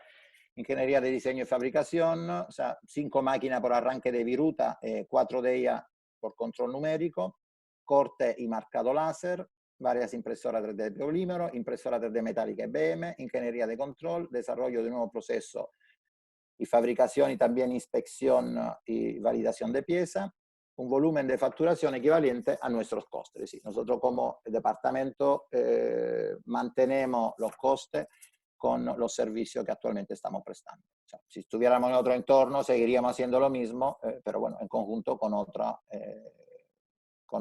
ingeniería de diseño y fabricación, o sea, 5 máquinas por arranque de viruta, 4 de ellas por control numérico, corte y marcado láser, varias impresoras 3D de polímero, impresora 3D metálica IBM, ingeniería de control, desarrollo de nuevos procesos y fabricación y también inspección y validación de pieza, un volumen de facturación equivalente a nuestros costes. Es decir, nosotros como departamento mantenemos los costes con los servicios que actualmente estamos prestando. O sea, si estuviéramos en otro entorno, seguiríamos haciendo lo mismo, pero bueno, en conjunto con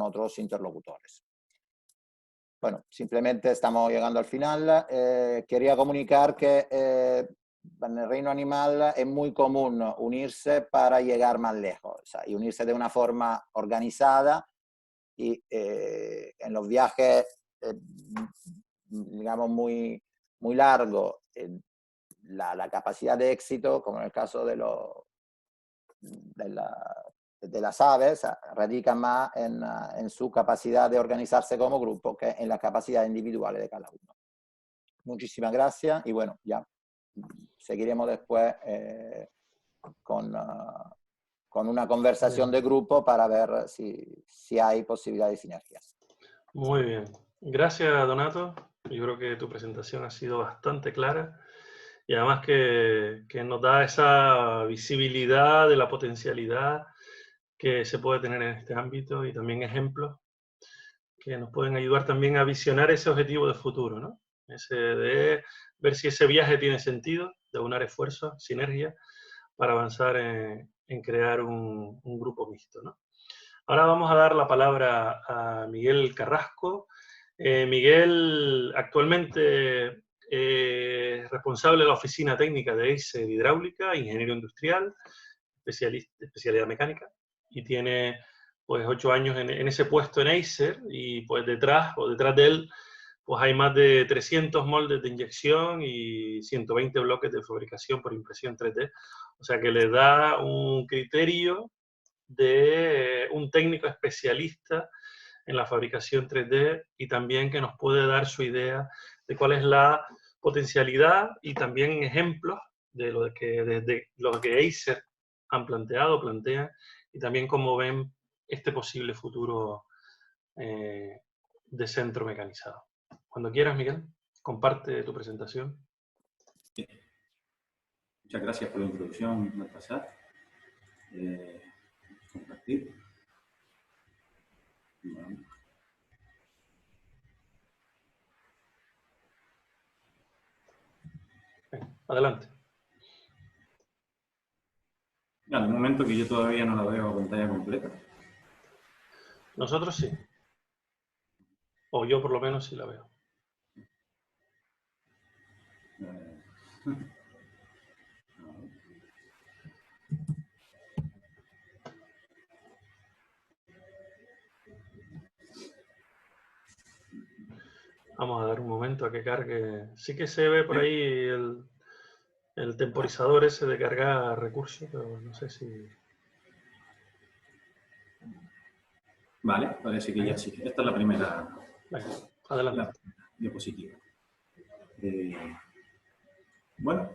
otros interlocutores. Bueno, simplemente estamos llegando al final. Quería comunicar que en el reino animal es muy común unirse para llegar más lejos, o sea, y unirse de una forma organizada y en los viajes, digamos, muy largos, la capacidad de éxito, como en el caso de las aves, radica más en su capacidad de organizarse como grupo que en la capacidad individual de cada uno. Muchísimas gracias y bueno, ya seguiremos después con una conversación de grupo para ver si hay posibilidad de sinergias. Muy bien. Gracias, Donato. Yo creo que tu presentación ha sido bastante clara y además que nos da esa visibilidad de la potencialidad que se puede tener en este ámbito y también ejemplos que nos pueden ayudar también a visionar ese objetivo de futuro, ¿no? Ese de ver si ese viaje tiene sentido, de unar esfuerzos, sinergia, para avanzar en crear un grupo mixto, ¿no? Ahora vamos a dar la palabra a Miguel Carrasco. Miguel actualmente es responsable de la oficina técnica de Eiser Hidráulica, ingeniero industrial, especialidad mecánica, y tiene pues 8 años en ese puesto en Eiser, y pues detrás de él pues hay más de 300 moldes de inyección y 120 bloques de fabricación por impresión 3D, o sea que le da un criterio de un técnico especialista en la fabricación 3D y también que nos puede dar su idea de cuál es la potencialidad y también ejemplos de lo que Eiser han plantean y también cómo ven este posible futuro de centro mecanizado. Cuando quieras, Miguel, comparte tu presentación. Sí. Muchas gracias por la introducción, Baltasar. Compartir. Bueno. Adelante. De momento que yo todavía no la veo a pantalla completa. Nosotros sí. O yo por lo menos sí la veo. Vamos a dar un momento a que cargue. Sí que se ve por ahí el temporizador ese de cargar recursos, pero no sé si... Vale, parece que ya sí. Esta es la primera. Venga, adelante. La diapositiva. Bueno,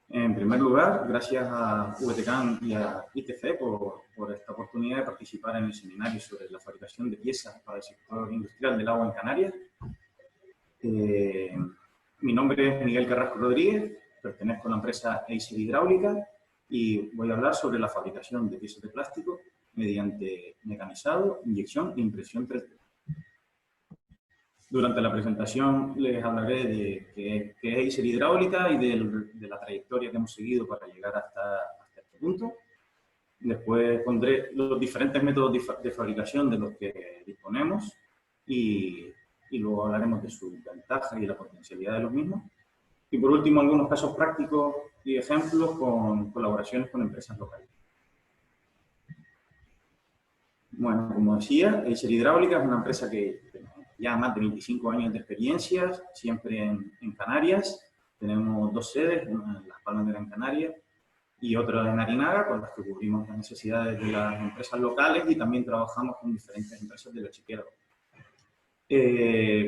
en primer lugar, gracias a VTCAM y a ITC por esta oportunidad de participar en el seminario sobre la fabricación de piezas para el sector industrial del agua en Canarias. Mi nombre es Miguel Carrasco Rodríguez, pertenezco a la empresa Eiser Hidráulica y voy a hablar sobre la fabricación de piezas de plástico mediante mecanizado, inyección e impresión 3D. Durante la presentación les hablaré de qué es Eiser Hidráulica y de la trayectoria que hemos seguido para llegar hasta este punto. Después pondré los diferentes métodos de fabricación de los que disponemos y luego hablaremos de sus ventajas y la potencialidad de los mismos. Y por último, algunos casos prácticos y ejemplos con colaboraciones con empresas locales. Bueno, como decía, Eiser Hidráulica es una empresa que ya más de 25 años de experiencia, siempre en Canarias. Tenemos 2 sedes, una en Las Palmas de Gran Canaria y otra en Arinaga, con las que cubrimos las necesidades de las empresas locales y también trabajamos con diferentes empresas del archipiélago.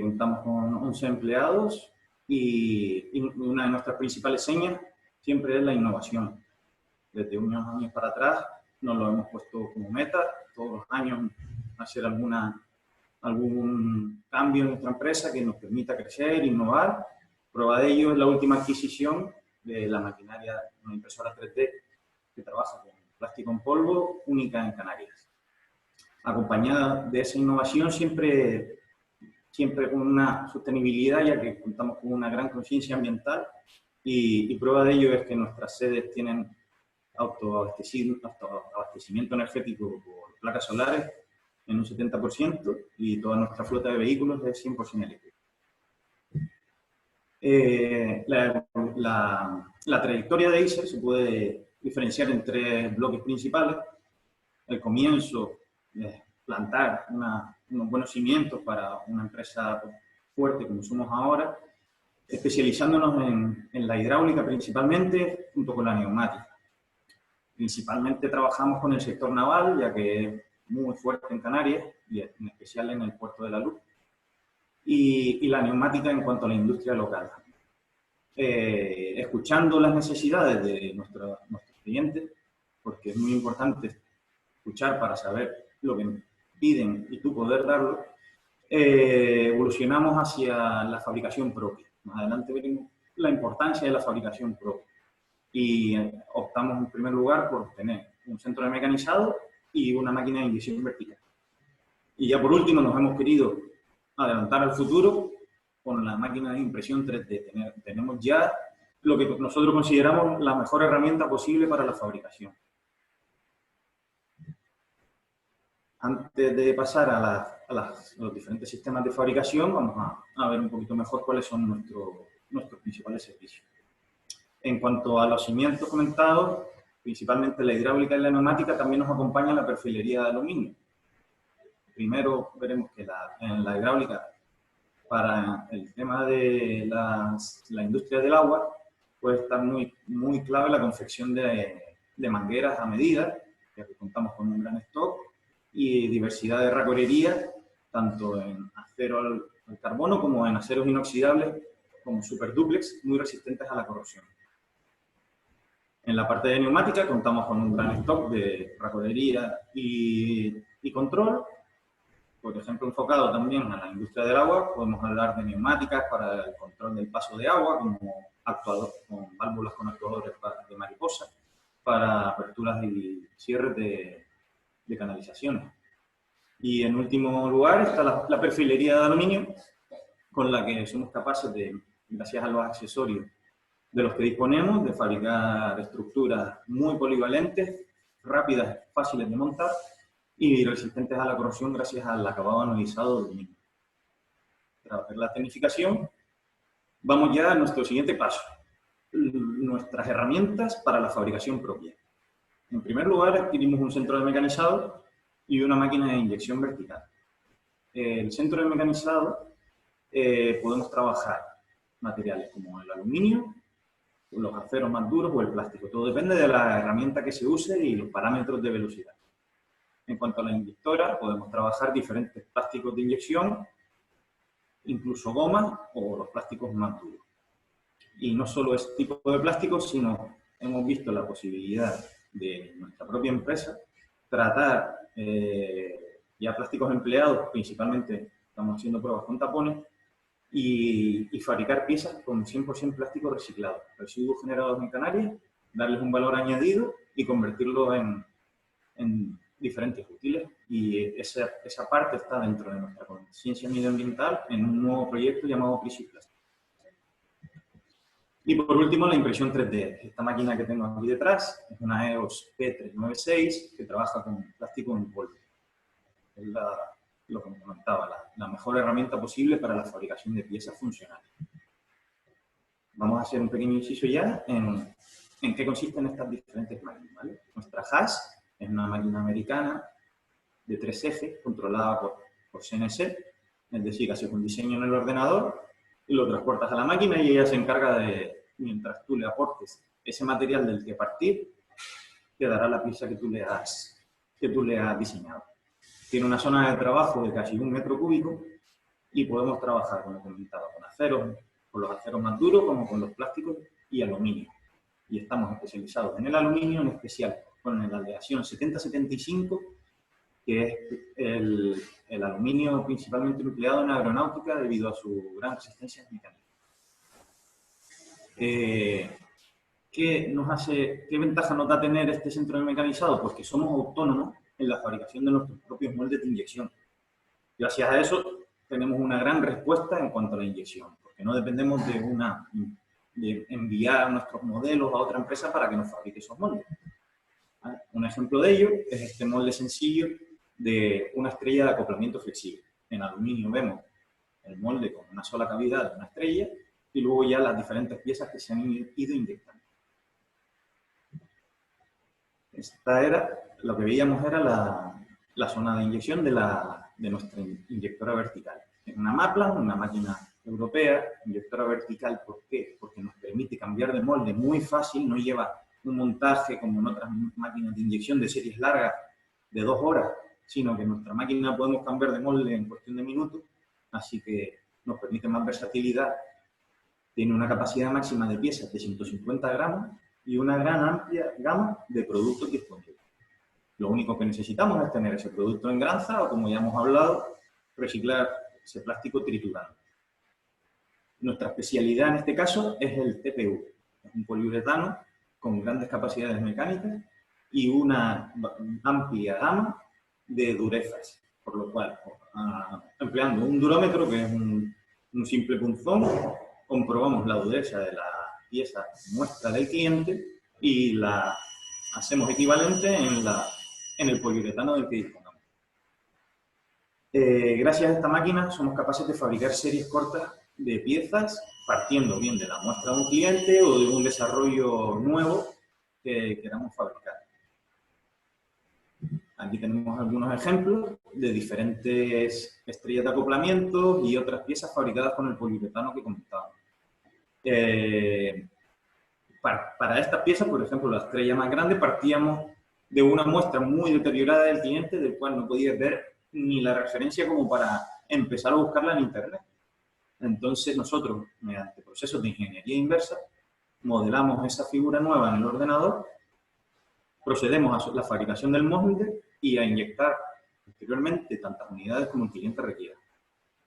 Contamos con 11 empleados y una de nuestras principales señas siempre es la innovación. Desde unos años para atrás nos lo hemos puesto como meta, todos los años hacer algún cambio en nuestra empresa que nos permita crecer, innovar. Prueba de ello es la última adquisición de la maquinaria, una impresora 3D que trabaja con plástico en polvo, única en Canarias. Acompañada de esa innovación siempre con una sostenibilidad, ya que contamos con una gran conciencia ambiental y prueba de ello es que nuestras sedes tienen autoabastecimiento energético por placas solares en un 70% y toda nuestra flota de vehículos es 100% eléctrica. La trayectoria de Eiser se puede diferenciar en 3 bloques principales. El comienzo es plantar unos buenos cimientos para una empresa fuerte como somos ahora, especializándonos en la hidráulica principalmente, junto con la neumática. Principalmente trabajamos con el sector naval, ya que es muy fuerte en Canarias, y en especial en el Puerto de la Luz, y la neumática en cuanto a la industria local. Escuchando las necesidades de nuestros clientes, porque es muy importante escuchar para saber lo que piden y tú poder darlo, evolucionamos hacia la fabricación propia. Más adelante veremos la importancia de la fabricación propia. Y optamos en primer lugar por tener un centro de mecanizado y una máquina de inyección vertical. Y ya por último nos hemos querido adelantar al futuro con la máquina de impresión 3D. Tenemos ya lo que nosotros consideramos la mejor herramienta posible para la fabricación. Antes de pasar a los diferentes sistemas de fabricación, vamos a ver un poquito mejor cuáles son nuestros principales servicios. En cuanto a los cimientos comentados, principalmente la hidráulica y la neumática, también nos acompaña la perfilería de aluminio. Primero veremos que en la hidráulica, para el tema de la industria del agua, puede estar muy clave la confección de mangueras a medida, ya que contamos con un gran stock, y diversidad de racorería, tanto en acero al carbono como en aceros inoxidables, como super duplex, muy resistentes a la corrosión. En la parte de neumática contamos con un gran stock de racorería y control. Por ejemplo, enfocado también a la industria del agua, podemos hablar de neumáticas para el control del paso de agua, como con válvulas con actuadores de mariposa, para aperturas y cierres de canalizaciones. Y en último lugar está la perfilería de aluminio, con la que somos capaces de, gracias a los accesorios de los que disponemos, de fabricar estructuras muy polivalentes, rápidas, fáciles de montar y resistentes a la corrosión gracias al acabado anodizado del aluminio. Para ver la tecnificación, vamos ya a nuestro siguiente paso, nuestras herramientas para la fabricación propia. En primer lugar, adquirimos un centro de mecanizado y una máquina de inyección vertical. El centro de mecanizado podemos trabajar materiales como el aluminio, los aceros más duros o el plástico. Todo depende de la herramienta que se use y los parámetros de velocidad. En cuanto a la inyectora, podemos trabajar diferentes plásticos de inyección, incluso gomas o los plásticos más duros. Y no solo este tipo de plásticos, sino hemos visto la posibilidad de nuestra propia empresa tratar ya plásticos empleados, principalmente estamos haciendo pruebas con tapones, y fabricar piezas con 100% plástico reciclado, residuos generados en Canarias, darles un valor añadido y convertirlo en diferentes útiles. Y esa parte está dentro de nuestra conciencia medioambiental en un nuevo proyecto llamado Prisiplas. Y por último, la impresión 3D. Esta máquina que tengo aquí detrás es una EOS P396 que trabaja con plástico en polvo. Es lo que me comentaba, la mejor herramienta posible para la fabricación de piezas funcionales. Vamos a hacer un pequeño inciso ya en qué consisten estas diferentes máquinas, ¿vale? Nuestra HAS es una máquina americana de 3 ejes, controlada por CNC, es decir, haces un diseño en el ordenador y lo transportas a la máquina y ella se encarga de, mientras tú le aportes ese material del que partir, te dará la pieza que tú le has diseñado. Tiene una zona de trabajo de casi 1 metro cúbico y podemos trabajar, como comentaba, con los aceros más duros, como con los plásticos y aluminio. Y estamos especializados en el aluminio, en especial con la aleación 7075, que es el aluminio principalmente empleado en aeronáutica debido a su gran resistencia mecánica. ¿Qué ventaja nos da tener este centro de mecanizado? Pues que somos autónomos en la fabricación de nuestros propios moldes de inyección. Gracias a eso tenemos una gran respuesta en cuanto a la inyección, porque no dependemos de enviar nuestros modelos a otra empresa para que nos fabrique esos moldes. ¿Vale? Un ejemplo de ello es este molde sencillo de una estrella de acoplamiento flexible. En aluminio vemos el molde con una sola cavidad de una estrella y luego ya las diferentes piezas que se han ido inyectando. Lo que veíamos era la zona de inyección de nuestra inyectora vertical. Es una Maplan, una máquina europea, inyectora vertical. ¿Por qué? Porque nos permite cambiar de molde muy fácil, no lleva un montaje como en otras máquinas de inyección de series largas de 2 horas, sino que en nuestra máquina podemos cambiar de molde en cuestión de minutos, así que nos permite más versatilidad. Tiene una capacidad máxima de piezas de 150 gramos y una gran amplia gama de productos disponibles. Lo único que necesitamos es tener ese producto en granza o, como ya hemos hablado, reciclar ese plástico triturado. Nuestra especialidad en este caso es el TPU. Es un poliuretano con grandes capacidades mecánicas y una amplia gama de durezas, por lo cual, empleando un durómetro, que es un simple punzón, comprobamos la dureza de la pieza muestra del cliente y la hacemos equivalente en el poliuretano del que dispongamos. Gracias a esta máquina somos capaces de fabricar series cortas de piezas, partiendo bien de la muestra de un cliente o de un desarrollo nuevo que queramos fabricar. Aquí tenemos algunos ejemplos de diferentes estrellas de acoplamiento y otras piezas fabricadas con el poliuretano que comentábamos. Para estas piezas, por ejemplo, la estrella más grande, partíamos de una muestra muy deteriorada del cliente, del cual no podías ver ni la referencia como para empezar a buscarla en Internet. Entonces nosotros, mediante procesos de ingeniería inversa, modelamos esa figura nueva en el ordenador, procedemos a la fabricación del molde y a inyectar posteriormente tantas unidades como el cliente requiera.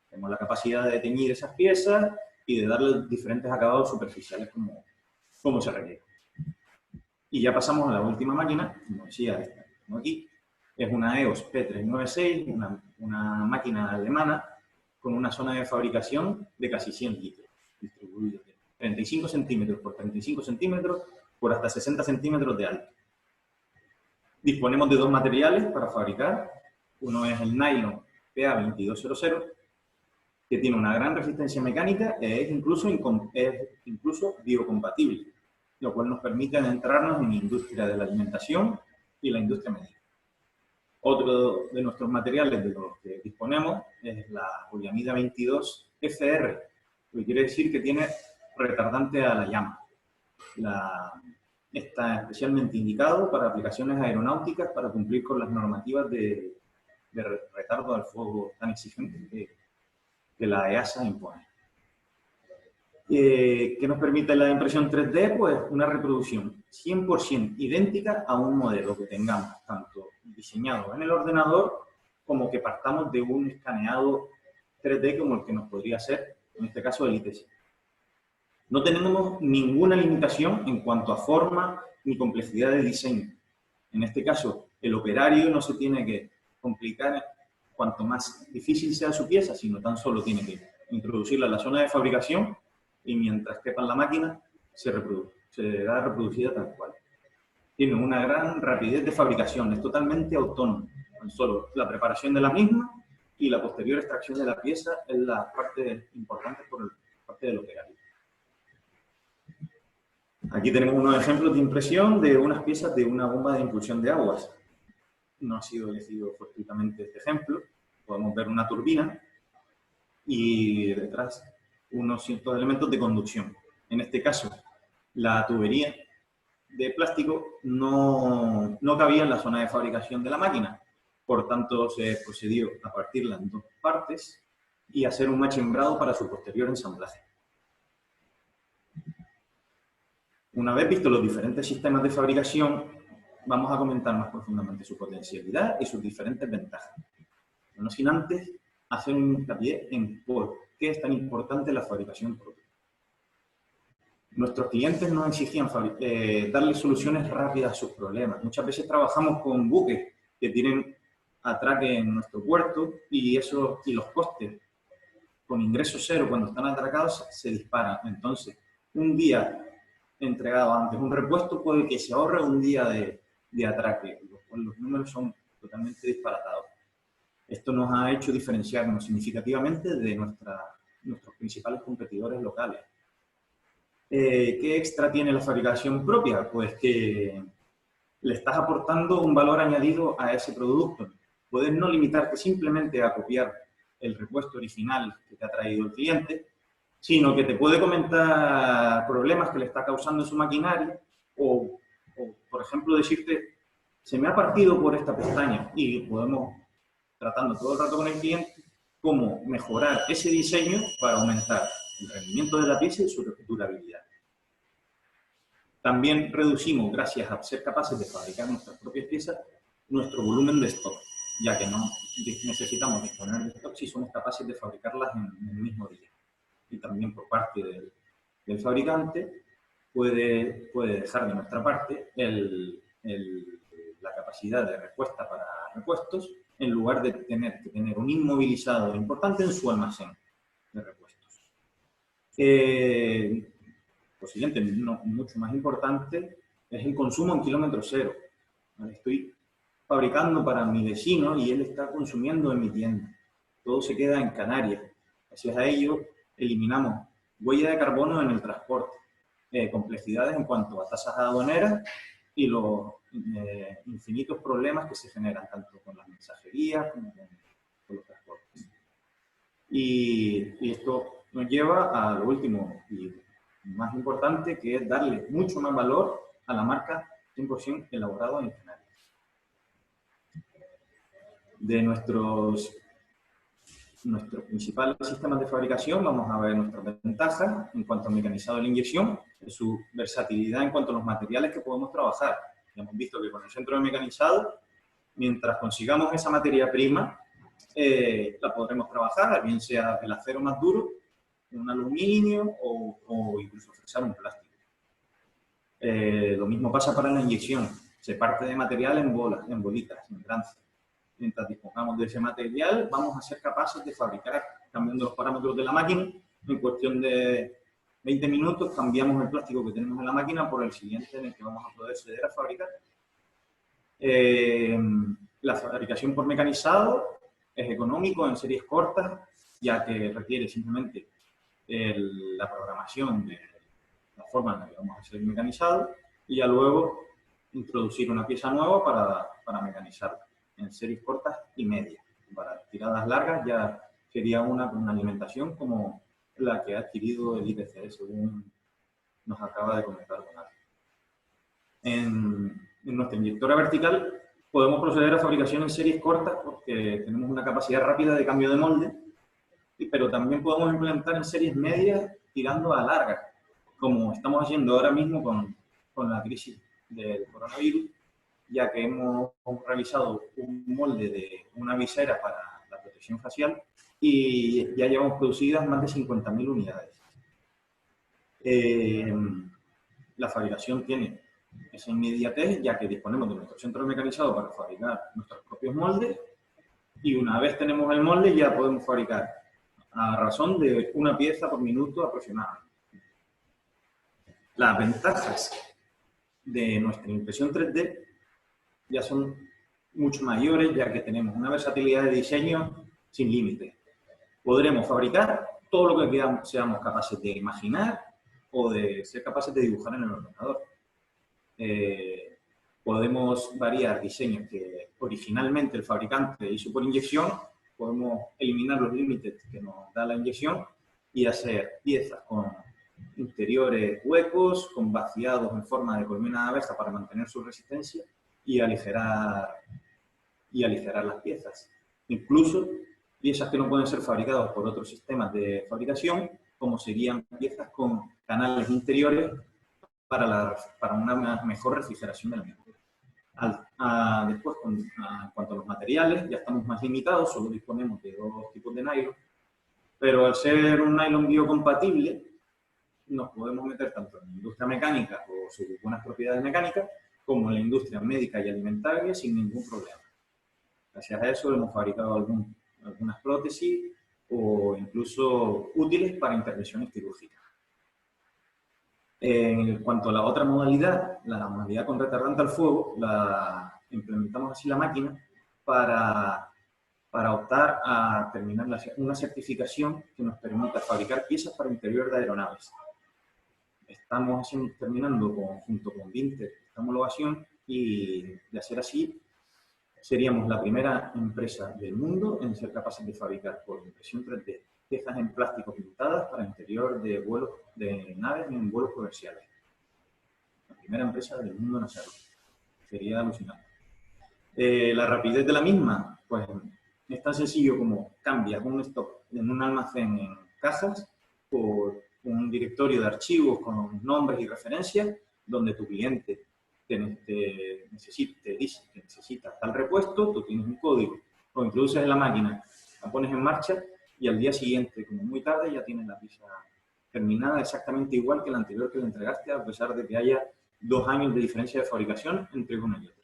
Tenemos la capacidad de teñir esas piezas y de darle diferentes acabados superficiales como se requiere. Y ya pasamos a la última máquina, como decía, esta que tengo aquí. Es una EOS P396, una máquina alemana con una zona de fabricación de casi 100 litros, distribuidos de 35 centímetros por 35 centímetros por hasta 60 centímetros de alto. Disponemos de dos materiales para fabricar. Uno es el nylon PA2200, que tiene una gran resistencia mecánica e es incluso biocompatible, lo cual nos permite adentrarnos en la industria de la alimentación y la industria médica. Otro de nuestros materiales de los que disponemos es la poliamida 22 FR, lo que quiere decir que tiene retardante a la llama. Está especialmente indicado para aplicaciones aeronáuticas para cumplir con las normativas de retardo al fuego tan exigentes que la EASA impone. ¿Qué nos permite la impresión 3D? Pues una reproducción 100% idéntica a un modelo que tengamos, tanto diseñado en el ordenador como que partamos de un escaneado 3D como el que nos podría hacer, en este caso, el ITC. No tenemos ninguna limitación en cuanto a forma ni complejidad de diseño. En este caso, el operario no se tiene que complicar cuanto más difícil sea su pieza, sino tan solo tiene que introducirla en la zona de fabricación y mientras quepa en la máquina, será reproducida tal cual. Tiene una gran rapidez de fabricación, es totalmente autónomo. Tan solo la preparación de la misma y la posterior extracción de la pieza es la parte importante por parte del operario. Aquí tenemos unos ejemplos de impresión de unas piezas de una bomba de impulsión de aguas. No ha sido elegido fortuitamente este ejemplo. Podemos ver una turbina y detrás unos ciertos elementos de conducción. En este caso, la tubería de plástico no cabía en la zona de fabricación de la máquina. Por tanto, se procedió a partirla en dos partes y hacer un machembrado para su posterior ensamblaje. Una vez vistos los diferentes sistemas de fabricación, vamos a comentar más profundamente su potencialidad y sus diferentes ventajas. No sin antes hacer un hincapié en por qué es tan importante la fabricación propia. Nuestros clientes nos exigían darles soluciones rápidas a sus problemas. Muchas veces trabajamos con buques que tienen atraque en nuestro puerto y los costes con ingreso cero cuando están atracados se disparan. Entonces, un día entregado antes un repuesto puede que se ahorre un día de atraque. Los números son totalmente disparatados. Esto nos ha hecho diferenciarnos significativamente de nuestros principales competidores locales. ¿Qué extra tiene la fabricación propia? Pues que le estás aportando un valor añadido a ese producto. Puedes no limitarte simplemente a copiar el repuesto original que te ha traído el cliente, sino que te puede comentar problemas que le está causando en su maquinaria o por ejemplo, decirte, se me ha partido por esta pestaña y podemos, tratando todo el rato con el cliente, cómo mejorar ese diseño para aumentar el rendimiento de la pieza y su durabilidad. También reducimos, gracias a ser capaces de fabricar nuestras propias piezas, nuestro volumen de stock, ya que no necesitamos disponer de stock si somos capaces de fabricarlas en el mismo día. Y también por parte del fabricante puede dejar de nuestra parte el la capacidad de respuesta para repuestos, en lugar de tener que tener un inmovilizado importante en su almacén de repuestos. Lo siguiente, no, mucho más importante, es el consumo en kilómetro cero. Estoy fabricando para mi vecino y él está consumiendo en mi tienda. Todo se queda en Canarias. Gracias a ello, eliminamos huella de carbono en el transporte, complejidades en cuanto a tasas aduaneras y los infinitos problemas que se generan tanto con las mensajerías como con los transportes. Y esto nos lleva a lo último y más importante, que es darle mucho más valor a la marca 100% elaborado en Canarias. De nuestros principales sistemas de fabricación vamos a ver nuestras ventajas en cuanto al mecanizado de la inyección, su versatilidad en cuanto a los materiales que podemos trabajar. Ya hemos visto que con el centro de mecanizado, mientras consigamos esa materia prima, la podremos trabajar, bien sea el acero más duro, un aluminio o incluso fresar un plástico. Lo mismo pasa para la inyección. Se parte de material en bolas, en bolitas, en trances. Mientras dispongamos de ese material, vamos a ser capaces de fabricar, cambiando los parámetros de la máquina. En cuestión de 20 minutos, cambiamos el plástico que tenemos en la máquina por el siguiente en el que vamos a poder acceder a fabricar. La fabricación por mecanizado es económico en series cortas, ya que requiere simplemente la programación de la forma en la que vamos a hacer el mecanizado y ya luego introducir una pieza nueva para mecanizarla en series cortas y medias. Para tiradas largas ya sería una con una alimentación como la que ha adquirido el IPC, según nos acaba de comentar Donato. En nuestra inyectora vertical podemos proceder a fabricación en series cortas porque tenemos una capacidad rápida de cambio de molde, pero también podemos implementar en series medias tirando a largas, como estamos haciendo ahora mismo con la crisis del coronavirus, ya que hemos realizado un molde de una visera para la protección facial y ya llevamos producidas más de 50.000 unidades. La fabricación tiene esa inmediatez, ya que disponemos de nuestro centro mecanizado para fabricar nuestros propios moldes y una vez tenemos el molde ya podemos fabricar a razón de una pieza por minuto aproximadamente. Las ventajas de nuestra impresión 3D ya son mucho mayores, ya que tenemos una versatilidad de diseño sin límite. Podremos fabricar todo lo que seamos capaces de imaginar o de ser capaces de dibujar en el ordenador. Podemos variar diseños que originalmente el fabricante hizo por inyección, podemos eliminar los límites que nos da la inyección y hacer piezas con interiores huecos, con vaciados en forma de colmena de abeja para mantener su resistencia y aligerar las piezas. Incluso piezas que no pueden ser fabricadas por otros sistemas de fabricación, como serían piezas con canales interiores para una mejor refrigeración del ambiente. Después, en cuanto a los materiales, ya estamos más limitados, solo disponemos de 2 tipos de nylon, pero al ser un nylon biocompatible, nos podemos meter tanto en la industria mecánica o sus buenas propiedades mecánicas, como en la industria médica y alimentaria sin ningún problema. Gracias a eso hemos fabricado algunas prótesis o incluso útiles para intervenciones quirúrgicas. En cuanto a la otra modalidad, la modalidad con retardante al fuego, la implementamos así la máquina para optar a terminar una certificación que nos permita fabricar piezas para interior de aeronaves. Estamos terminando junto con Vinter esta homologación y de hacer así seríamos la primera empresa del mundo en ser capaces de fabricar por impresión 3D piezas en plástico pintadas para interior de vuelos de naves en vuelos comerciales. La primera empresa del mundo en hacerlo. Sería alucinante. La rapidez de la misma, pues es tan sencillo como cambias un stock en un almacén en cajas por un directorio de archivos con nombres y referencias, donde tu cliente te dice que necesita tal repuesto, tú tienes un código, lo introduces en la máquina, la pones en marcha y al día siguiente, como muy tarde, ya tienes la pieza terminada exactamente igual que la anterior que le entregaste, a pesar de que haya 2 años de diferencia de fabricación entre una y otra.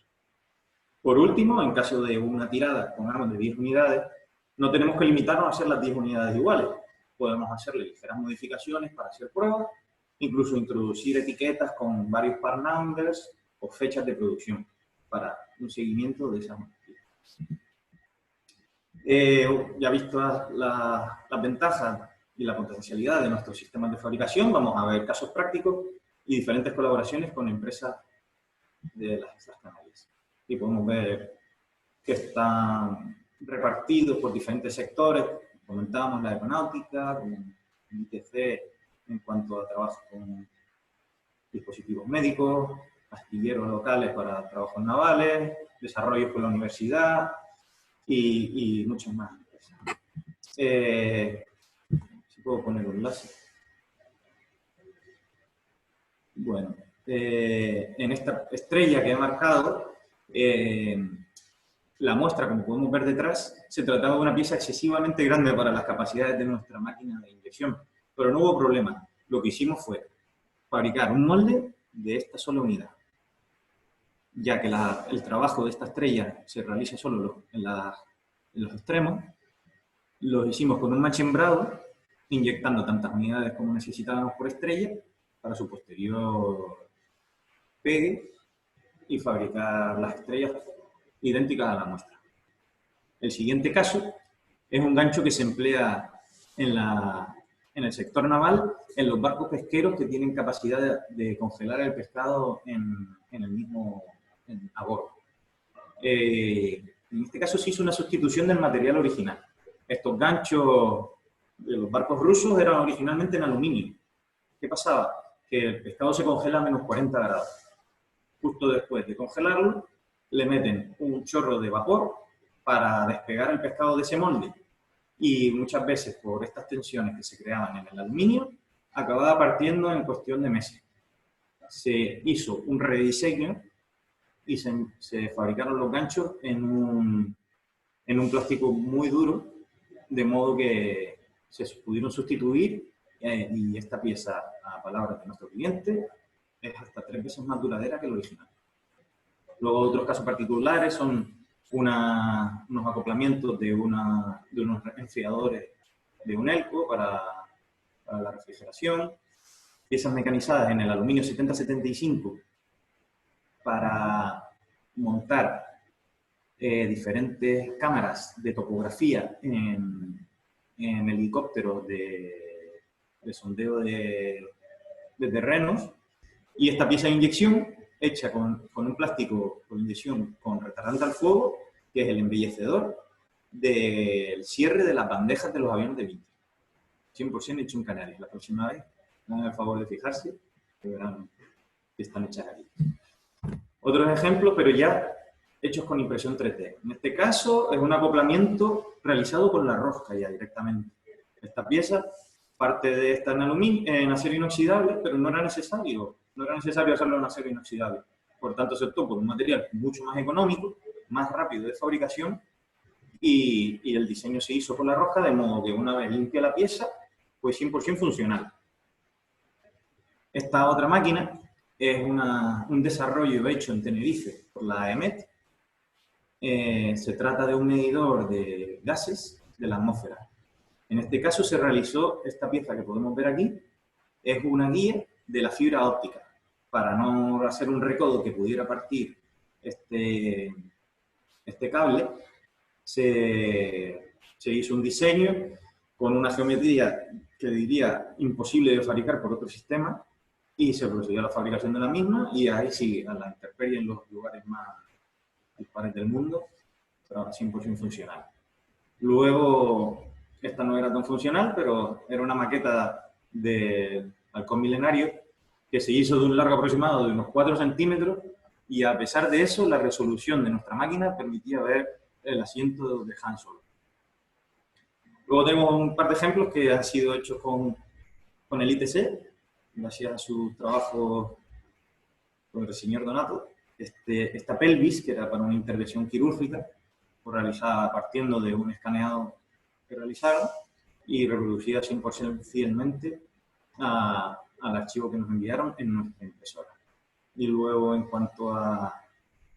Por último, en caso de una tirada, pongamos, de 10 unidades, no tenemos que limitarnos a hacer las 10 unidades iguales. Podemos hacerle ligeras modificaciones para hacer pruebas, incluso introducir etiquetas con varios part numbers o fechas de producción para un seguimiento de esas noticias. Ya visto las ventajas y la potencialidad de nuestros sistemas de fabricación, vamos a ver casos prácticos y diferentes colaboraciones con empresas de las Islas Canarias. Y podemos ver que están repartidos por diferentes sectores. Comentábamos la aeronáutica, con ITC en cuanto a trabajo con dispositivos médicos, astilleros locales para trabajos navales, desarrollos con la universidad y muchas más empresas. Si puedo poner un enlace. Bueno, en esta estrella que he marcado, la muestra, como podemos ver detrás, se trataba de una pieza excesivamente grande para las capacidades de nuestra máquina de inyección, pero no hubo problema. Lo que hicimos fue fabricar un molde de esta sola unidad, ya que el trabajo de esta estrella se realiza solo en los extremos. Lo hicimos con un machembrado, inyectando tantas unidades como necesitábamos por estrella para su posterior pegue y fabricar las estrellas idénticas a la muestra. El siguiente caso es un gancho que se emplea en el sector naval, en los barcos pesqueros que tienen capacidad de congelar el pescado a bordo. En este caso se hizo una sustitución del material original. Estos ganchos de los barcos rusos eran originalmente en aluminio. ¿Qué pasaba? Que el pescado se congela a menos 40 grados. Justo después de congelarlo, le meten un chorro de vapor para despegar el pescado de ese molde. Y muchas veces, por estas tensiones que se creaban en el aluminio, acababa partiendo en cuestión de meses. Se hizo un rediseño y se fabricaron los ganchos en un plástico muy duro, de modo que se pudieron sustituir y esta pieza, a palabras de nuestro cliente, es hasta 3 veces más duradera que el original. Luego, otros casos particulares son unos acoplamientos de unos enfriadores de un Elco para la refrigeración, piezas mecanizadas en el aluminio 7075 para montar diferentes cámaras de topografía en helicópteros de sondeo de terrenos, y esta pieza de inyección hecha con un plástico con inyección con retardante al fuego, que es el embellecedor del cierre de las bandejas de los aviones de Vinci. 100% hecho en Canarias. La próxima vez, hagan el favor de fijarse, que verán que están hechas aquí. Otros ejemplos, pero ya hechos con impresión 3D. En este caso, es un acoplamiento realizado con la rosca ya directamente. Esta pieza parte de esta en acero inoxidable, pero no era necesario hacerlo en acero inoxidable. Por tanto, se optó por un material mucho más económico, más rápido de fabricación, y el diseño se hizo con la rosca, de modo que una vez limpia la pieza, pues 100% funcional. Esta otra máquina es un desarrollo hecho en Tenerife por la EMET. Se trata de un medidor de gases de la atmósfera. En este caso se realizó esta pieza que podemos ver aquí, es una guía de la fibra óptica, para no hacer un recodo que pudiera partir este cable. Se hizo un diseño con una geometría que diría imposible de fabricar por otro sistema, y se procedió a la fabricación de la misma, y ahí sí, a la intemperie en los lugares más dispares del mundo, pero 100% funcional. Luego, esta no era tan funcional, pero era una maqueta de halcón milenario que se hizo de un largo aproximado de unos 4 centímetros, y a pesar de eso, la resolución de nuestra máquina permitía ver el asiento de Han Solo. Luego tenemos un par de ejemplos que han sido hechos con el ITC, gracias a su trabajo con el señor Donato. Esta pelvis, que era para una intervención quirúrgica, fue realizada partiendo de un escaneado que realizaron y reproducida 100% fielmente al archivo que nos enviaron en nuestra impresora. Y luego, en cuanto a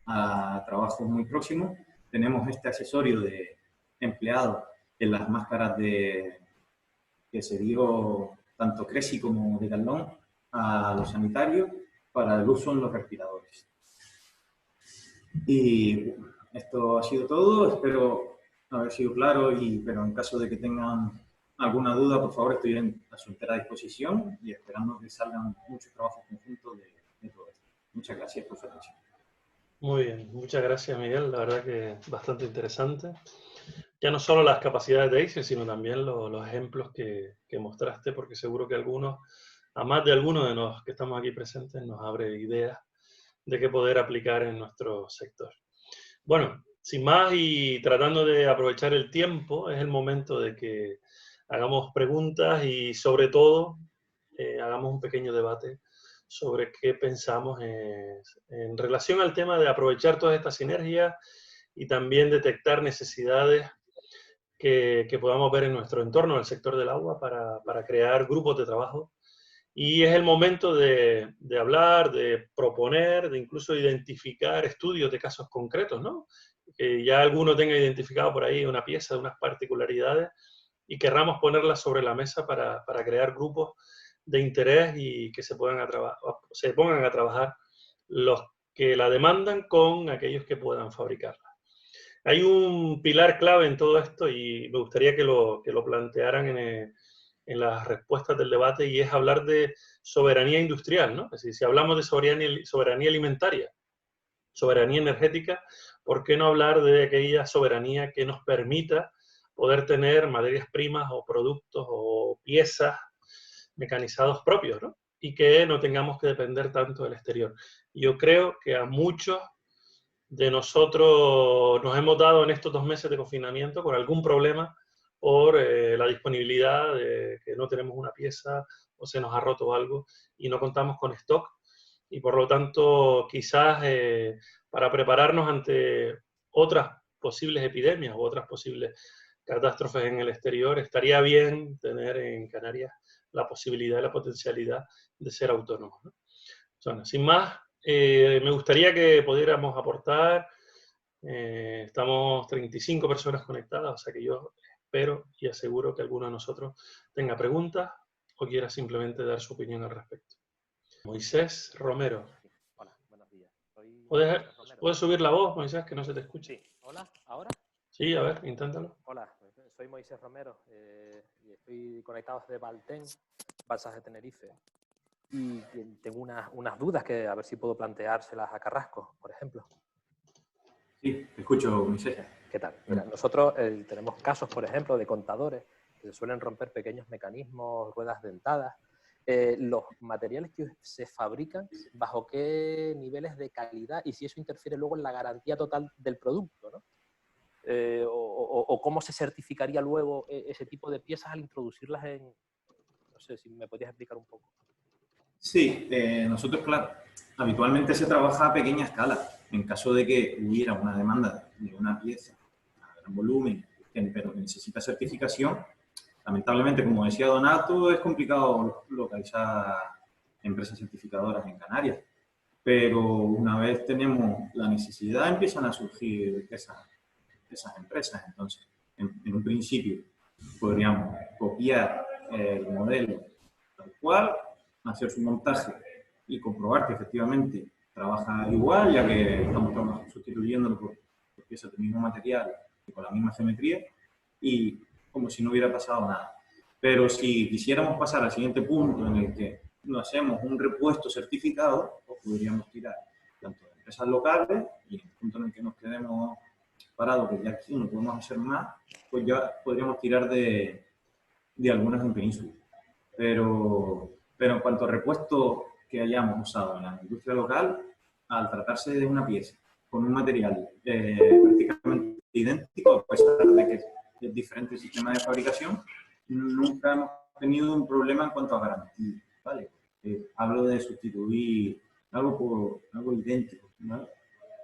a trabajos muy próximos. Tenemos este accesorio de empleado en las máscaras que se dio tanto Cresci como Decathlon a los sanitarios para el uso en los respiradores. Y esto ha sido todo, espero haber sido claro, pero en caso de que tengan alguna duda, por favor, estoy a su entera disposición y esperando que salgan muchos trabajos conjuntos de todo esto. Muchas gracias por su atención. Muy bien, muchas gracias, Miguel. La verdad que bastante interesante. Ya no solo las capacidades de ACER, sino también los ejemplos que mostraste, porque seguro que a más de alguno de los que estamos aquí presentes, nos abre ideas de qué poder aplicar en nuestro sector. Bueno, sin más y tratando de aprovechar el tiempo, es el momento de que hagamos preguntas y sobre todo hagamos un pequeño debate sobre qué pensamos en relación al tema de aprovechar todas estas sinergias y también detectar necesidades que podamos ver en nuestro entorno, en el sector del agua, para crear grupos de trabajo. Y es el momento de hablar, de proponer, de incluso identificar estudios de casos concretos, ¿no? Que ya alguno tenga identificado por ahí una pieza de unas particularidades y querramos ponerlas sobre la mesa para crear grupos de interés y que se pongan a trabajar los que la demandan con aquellos que puedan fabricarla. Hay un pilar clave en todo esto y me gustaría que lo plantearan en las respuestas del debate, y es hablar de soberanía industrial, ¿no? Es decir, si hablamos de soberanía alimentaria, soberanía energética, ¿por qué no hablar de aquella soberanía que nos permita poder tener materias primas o productos o piezas mecanizados propios, ¿no? Y que no tengamos que depender tanto del exterior? Yo creo que a muchos de nosotros nos hemos dado en estos 2 meses de confinamiento con algún problema por la disponibilidad de que no tenemos una pieza o se nos ha roto algo y no contamos con stock, y por lo tanto quizás para prepararnos ante otras posibles epidemias u otras posibles catástrofes en el exterior, estaría bien tener en Canarias la posibilidad y la potencialidad de ser autónomos, ¿no? Bueno, sin más, me gustaría que pudiéramos aportar. Estamos 35 personas conectadas, o sea que yo espero y aseguro que alguno de nosotros tenga preguntas o quiera simplemente dar su opinión al respecto. Moisés Romero. Hola, buenos días. ¿Puedes subir la voz, Moisés, que no se te escuche? Sí. Hola, ¿ahora? Sí, a ver, inténtalo. Hola, soy Moisés Romero y estoy conectado desde Valtén, Balsas de Tenerife. Y tengo unas dudas que a ver si puedo planteárselas a Carrasco, por ejemplo. Sí, te escucho, Moisés. ¿Qué tal? Mira, nosotros tenemos casos, por ejemplo, de contadores que se suelen romper pequeños mecanismos, ruedas dentadas. Los materiales que se fabrican, ¿bajo qué niveles de calidad? Y si eso interfiere luego en la garantía total del producto, ¿no? O cómo se certificaría luego ese tipo de piezas al introducirlas en... No sé si me podrías explicar un poco. Sí, nosotros, claro, habitualmente se trabaja a pequeña escala. En caso de que hubiera una demanda de una pieza a gran volumen, pero que necesita certificación, lamentablemente, como decía Donato, es complicado localizar empresas certificadoras en Canarias. Pero una vez tenemos la necesidad, empiezan a surgir esas empresas. Entonces, en un principio, podríamos copiar el modelo tal cual, hacer su montaje y comprobar que efectivamente trabaja igual, ya que estamos sustituyéndolo por piezas del mismo material y con la misma geometría, y como si no hubiera pasado nada. Pero si quisiéramos pasar al siguiente punto en el que no hacemos un repuesto certificado, pues podríamos tirar tanto de empresas locales, y en el punto en el que nos quedemos parados, que ya aquí no podemos hacer más, pues ya podríamos tirar de algunas en península. Pero en cuanto a repuestos que hayamos usado en la industria local, al tratarse de una pieza con un material prácticamente idéntico, a pesar de que es diferente el sistema de fabricación, nunca hemos tenido un problema en cuanto a garantía, ¿vale? Hablo de sustituir algo por algo idéntico, ¿vale?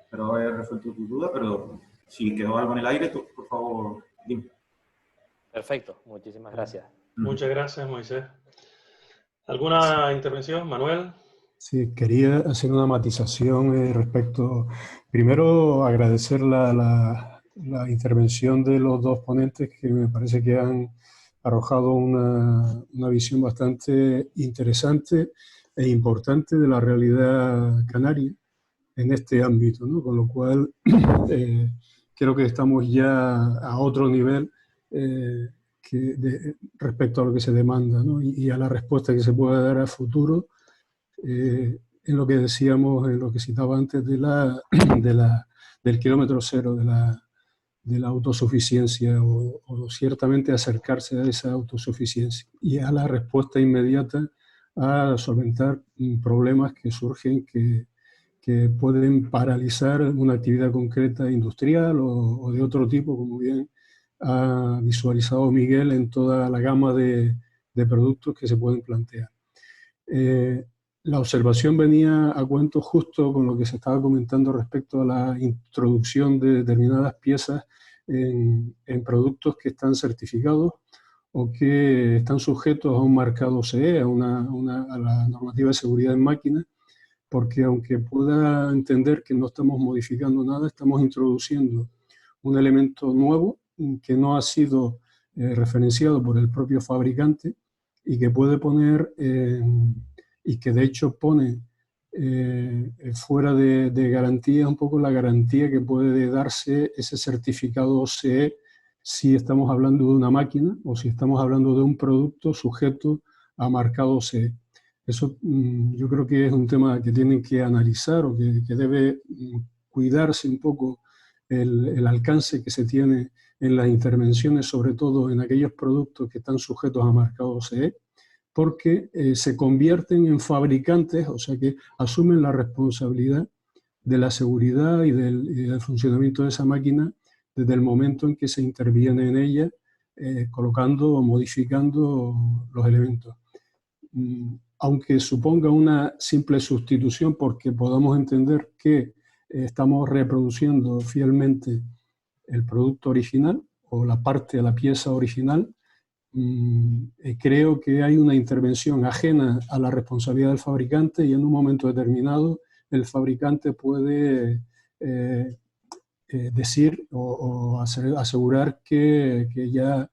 Espero haber resuelto tu duda, pero si quedó algo en el aire, tú, por favor, dime. Perfecto, muchísimas gracias. Muchas gracias, Moisés. ¿Alguna intervención, Manuel? Sí, quería hacer una matización respecto, primero agradecer la intervención de los dos ponentes que me parece que han arrojado una visión bastante interesante e importante de la realidad canaria en este ámbito, ¿no? Con lo cual creo que estamos ya a otro nivel respecto a lo que se demanda, ¿no? Y a la respuesta que se puede dar a futuro. En lo que decíamos, en lo que citaba antes del kilómetro cero, de la autosuficiencia o ciertamente acercarse a esa autosuficiencia y a la respuesta inmediata a solventar problemas que surgen que pueden paralizar una actividad concreta industrial o de otro tipo, como bien ha visualizado Miguel en toda la gama de productos que se pueden plantear. La observación venía a cuento justo con lo que se estaba comentando respecto a la introducción de determinadas piezas en productos que están certificados o que están sujetos a un marcado CE, a la normativa de seguridad en máquinas, porque aunque pueda entender que no estamos modificando nada, estamos introduciendo un elemento nuevo que no ha sido referenciado por el propio fabricante y que puede poner, y que de hecho pone fuera de garantía un poco la garantía que puede darse ese certificado CE si estamos hablando de una máquina o si estamos hablando de un producto sujeto a marcado CE. Eso yo creo que es un tema que tienen que analizar o que debe cuidarse un poco el alcance que se tiene en las intervenciones, sobre todo en aquellos productos que están sujetos a marcado CE, porque se convierten en fabricantes, o sea que asumen la responsabilidad de la seguridad y del funcionamiento de esa máquina desde el momento en que se interviene en ella, colocando o modificando los elementos. Aunque suponga una simple sustitución, porque podamos entender que estamos reproduciendo fielmente el producto original o la parte de la pieza original, creo que hay una intervención ajena a la responsabilidad del fabricante y en un momento determinado el fabricante puede decir o asegurar que ya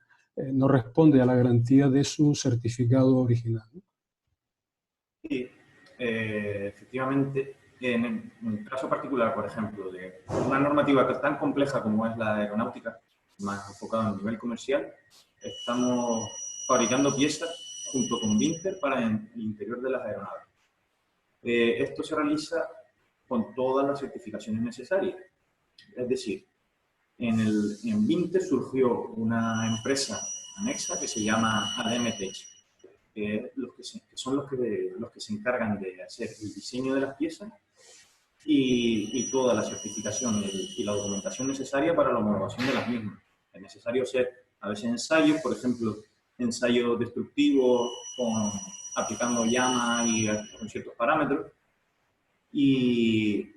no responde a la garantía de su certificado original. Sí, efectivamente, en el caso particular, por ejemplo, de una normativa tan compleja como es la aeronáutica, más enfocada en el nivel comercial, estamos fabricando piezas junto con Vinter para el interior de las aeronaves. Esto se realiza con todas las certificaciones necesarias. Es decir, en Vinter surgió una empresa anexa que se llama ADM-Tech, que son los que se encargan de hacer el diseño de las piezas y toda la certificación y la documentación necesaria para la homologación de las mismas. Es necesario hacer a veces ensayos, por ejemplo, ensayos destructivos aplicando llama y con ciertos parámetros y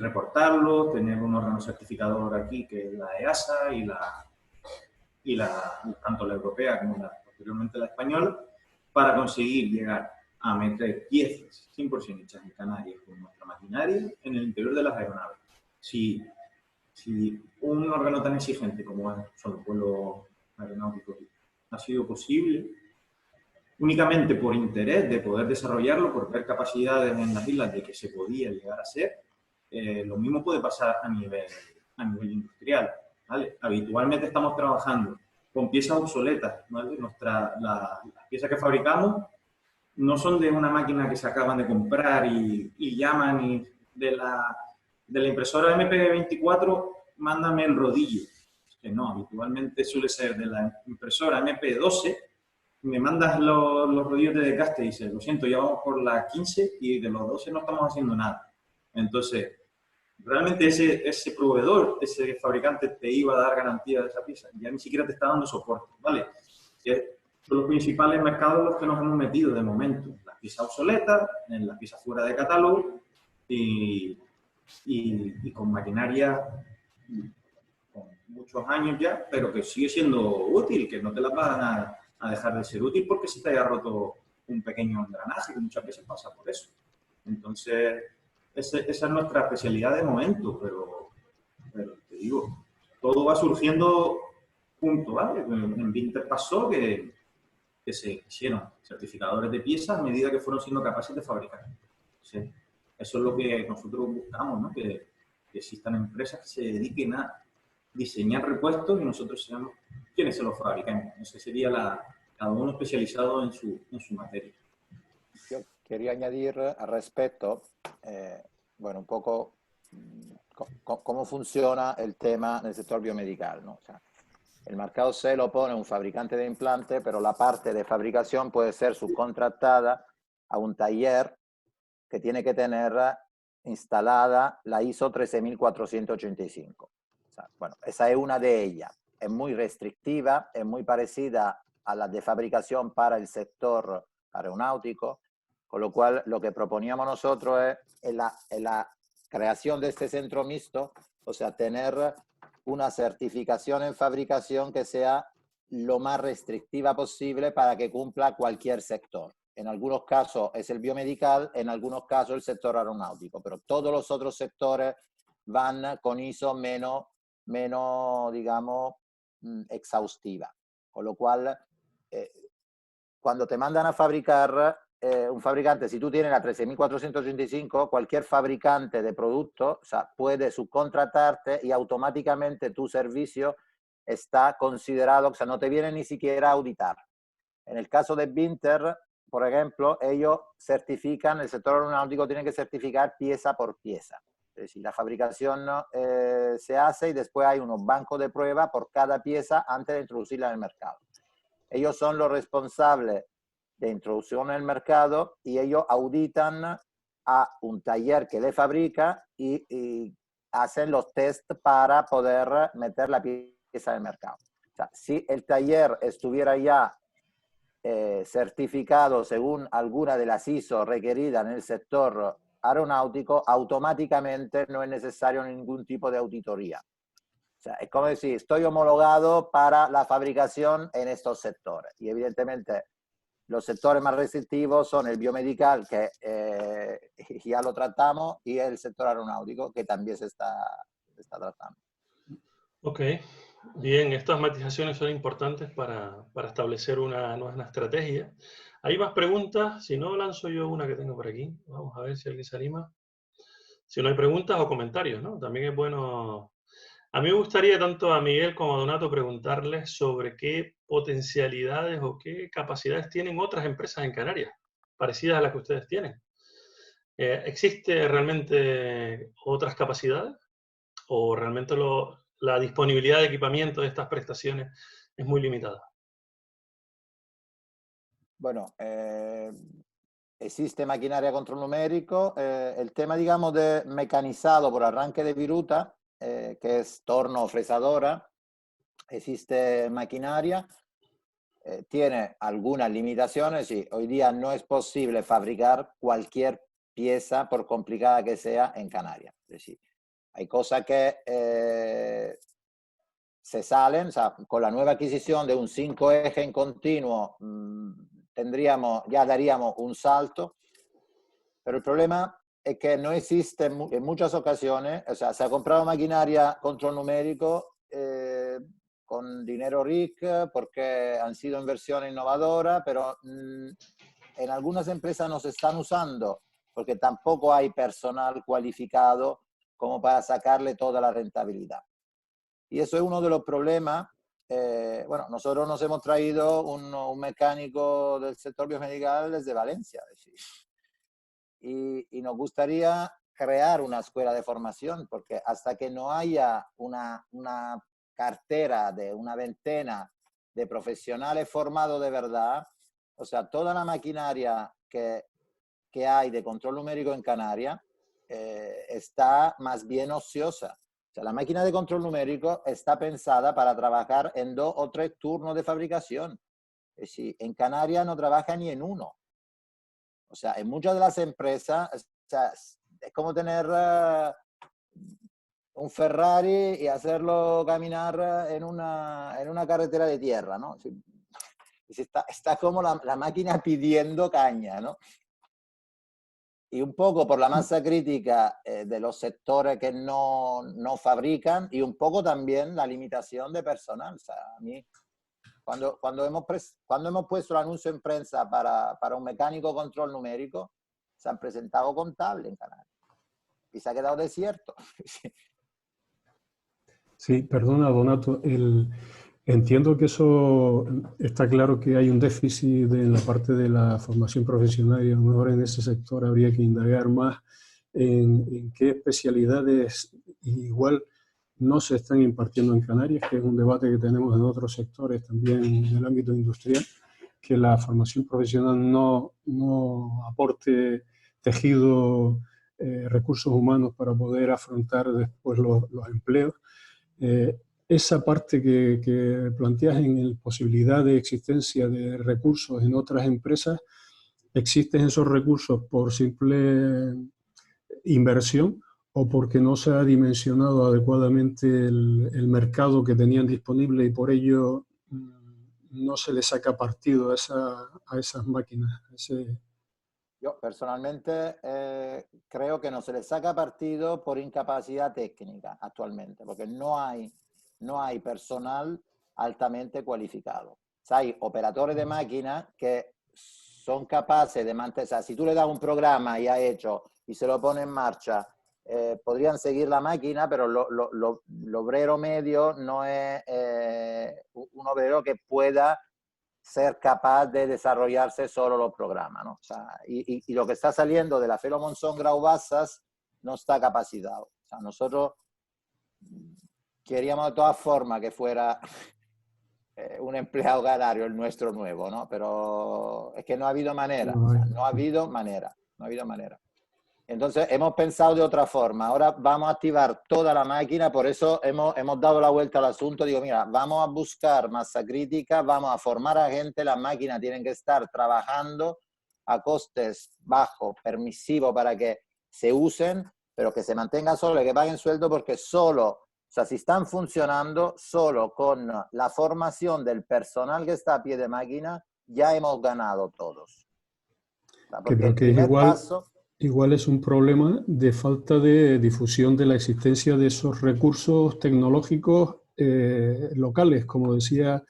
reportarlos, tener un órgano certificador aquí que es la EASA y tanto la europea como posteriormente la española, para conseguir llegar a meter piezas 100% hechas en Canarias con nuestra maquinaria en el interior de las aeronaves. Si un órgano tan exigente como son los vuelos aeronáuticos ha sido posible, únicamente por interés de poder desarrollarlo, por ver capacidades en las islas de que se podía llegar a hacer, lo mismo puede pasar a nivel industrial, ¿vale? Habitualmente estamos trabajando con piezas obsoletas, ¿vale? Las piezas que fabricamos no son de una máquina que se acaban de comprar y llaman de la impresora MP24, mándame el rodillo. Que no, habitualmente suele ser de la impresora MP12, me mandas los rodillos de desgaste y dices, lo siento, ya vamos por la 15 y de los 12 no estamos haciendo nada. Entonces, realmente ese proveedor, ese fabricante te iba a dar garantía de esa pieza, ya ni siquiera te está dando soporte, ¿vale? Son los principales mercados en los que nos hemos metido de momento, las piezas obsoletas, en las piezas fuera de catálogo y con maquinaria con muchos años ya, pero que sigue siendo útil, que no te la van a dejar de ser útil porque se te haya roto un pequeño engranaje, que muchas veces pasa por eso. Entonces, esa es nuestra especialidad de momento, pero te digo, todo va surgiendo puntual. En Vinter pasó que se hicieron certificadores de piezas a medida que fueron siendo capaces de fabricar. Entonces, eso es lo que nosotros buscamos, ¿no? Que existan empresas que se dediquen a diseñar repuestos y nosotros seamos quienes se los fabriquen. Ese sería cada uno especializado en su materia. Yo quería añadir al respecto, bueno, un poco cómo funciona el tema en el sector biomedical, ¿no? O sea, el marcado C lo pone un fabricante de implante, pero la parte de fabricación puede ser subcontratada a un taller que tiene que tener instalada la ISO 13485. O sea, bueno, esa es una de ellas. Es muy restrictiva, es muy parecida a la de fabricación para el sector aeronáutico, con lo cual lo que proponíamos nosotros es en la creación de este centro mixto, o sea, tener una certificación en fabricación que sea lo más restrictiva posible para que cumpla cualquier sector. En algunos casos es el biomedical, en algunos casos el sector aeronáutico, pero todos los otros sectores van con ISO menos digamos, exhaustiva. Con lo cual, cuando te mandan a fabricar, un fabricante, si tú tienes la 13485, cualquier fabricante de producto, o sea, puede subcontratarte y automáticamente tu servicio está considerado, o sea, no te viene ni siquiera a auditar. En el caso de Vinter, por ejemplo, ellos certifican, el sector aeronáutico tiene que certificar pieza por pieza. Es decir, la fabricación se hace y después hay unos bancos de prueba por cada pieza antes de introducirla en el mercado. Ellos son los responsables de introducción en el mercado y ellos auditan a un taller que le fabrica y hacen los test para poder meter la pieza en el mercado. O sea, si el taller estuviera ya certificado según alguna de las ISO requeridas en el sector aeronáutico, automáticamente no es necesario ningún tipo de auditoría. O sea, es como decir, estoy homologado para la fabricación en estos sectores. Y evidentemente los sectores más restrictivos son el biomedical, que ya lo tratamos, y el sector aeronáutico, que también se está tratando. Ok, bien, estas matizaciones son importantes para establecer una nueva estrategia. ¿Hay más preguntas? Si no, lanzo yo una que tengo por aquí. Vamos a ver si alguien se anima. Si no hay preguntas o comentarios, ¿no? También es bueno. A mí me gustaría tanto a Miguel como a Donato preguntarles sobre qué potencialidades o qué capacidades tienen otras empresas en Canarias, parecidas a las que ustedes tienen. ¿Existe realmente otras capacidades? ¿O realmente la disponibilidad de equipamiento de estas prestaciones es muy limitada? Bueno, existe maquinaria control numérico. El tema, digamos, de mecanizado por arranque de viruta, que es torno o fresadora, existe maquinaria. Tiene algunas limitaciones y hoy día no es posible fabricar cualquier pieza, por complicada que sea, en Canarias. Es decir, hay cosas que se salen, o sea, con la nueva adquisición de un 5 eje en continuo, ya daríamos un salto, pero el problema es que no existe en muchas ocasiones, o sea, se ha comprado maquinaria control numérico con dinero RIC porque han sido inversiones innovadoras, pero en algunas empresas no se están usando porque tampoco hay personal cualificado como para sacarle toda la rentabilidad. Y eso es uno de los problemas. Bueno, nosotros nos hemos traído un mecánico del sector biomedical desde Valencia. Y nos gustaría crear una escuela de formación, porque hasta que no haya una cartera de una veintena de profesionales formados de verdad, o sea, toda la maquinaria que hay de control numérico en Canarias está más bien ociosa. O sea, la máquina de control numérico está pensada para trabajar en 2 o 3 turnos de fabricación. Es decir, en Canarias no trabaja ni en uno. O sea, en muchas de las empresas, o sea, es como tener un Ferrari y hacerlo caminar en una carretera de tierra, ¿no? Está como la máquina pidiendo caña, ¿no? y un poco por la masa crítica de los sectores que no fabrican y un poco también la limitación de personal. O sea, a mí, cuando hemos puesto el anuncio en prensa para un mecánico control numérico, se han presentado contables en Canarias y se ha quedado desierto. Sí, perdona, Donato, entiendo que eso está claro que hay un déficit en la parte de la formación profesional y a lo mejor en ese sector habría que indagar más en qué especialidades igual no se están impartiendo en Canarias, que es un debate que tenemos en otros sectores también en el ámbito industrial, que la formación profesional no aporte tejido, recursos humanos para poder afrontar después los empleos. Esa parte que planteas en la posibilidad de existencia de recursos en otras empresas, ¿existen esos recursos por simple inversión o porque no se ha dimensionado adecuadamente el mercado que tenían disponible y por ello no se le saca partido a esas máquinas? Yo personalmente creo que no se le saca partido por incapacidad técnica actualmente, porque no hay personal altamente cualificado. O sea, hay operadores de máquinas que son capaces de mantener, o sea, si tú le das un programa ya hecho y se lo pone en marcha, podrían seguir la máquina, pero el obrero medio no es un obrero que pueda ser capaz de desarrollarse solo los programas, ¿no? O sea, y lo que está saliendo de la Felo Monzón Grau Bassas no está capacitado. O sea, nosotros queríamos de todas formas que fuera un empleado canario el nuestro nuevo, ¿no? Pero es que no ha habido manera, o sea, no ha habido manera. Entonces hemos pensado de otra forma. Ahora vamos a activar toda la máquina, por eso hemos dado la vuelta al asunto. Digo, mira, vamos a buscar masa crítica, vamos a formar a gente, las máquinas tienen que estar trabajando a costes bajos, permisivos para que se usen, pero que se mantengan solo y que paguen sueldo, porque solo, o sea, si están funcionando, solo con la formación del personal que está a pie de máquina, ya hemos ganado todos. O sea, porque el primer paso... Igual es un problema de falta de difusión de la existencia de esos recursos tecnológicos locales. Como decía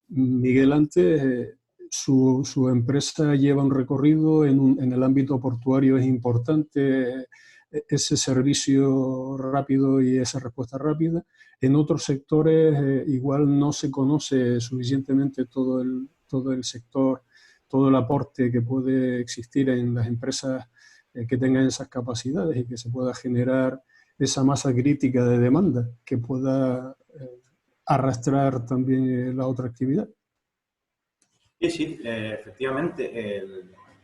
Miguel antes, su empresa lleva un recorrido en el ámbito portuario, es importante ese servicio rápido y esa respuesta rápida. En otros sectores igual no se conoce suficientemente todo el sector, todo el aporte que puede existir en las empresas que tengan esas capacidades y que se pueda generar esa masa crítica de demanda que pueda arrastrar también la otra actividad. Sí, efectivamente.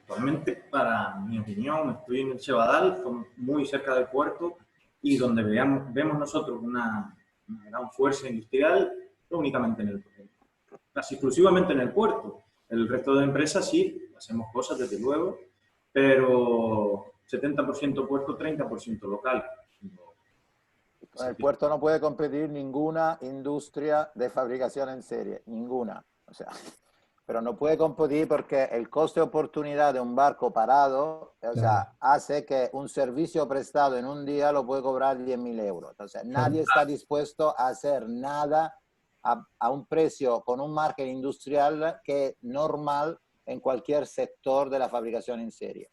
Actualmente, para mi opinión, estoy en el Chevadal, muy cerca del puerto, y donde vemos nosotros una gran fuerza industrial, únicamente casi exclusivamente en el puerto. El resto de empresas sí, hacemos cosas desde luego, pero 70% puerto, 30% local. Con el puerto no puede competir ninguna industria de fabricación en serie, ninguna. O sea, pero no puede competir porque el coste de oportunidad de un barco parado, o sea, hace que un servicio prestado en un día lo puede cobrar 10.000 euros. Entonces, nadie está dispuesto a hacer nada a un precio con un margen industrial que es normal en cualquier sector de la fabricación en serie.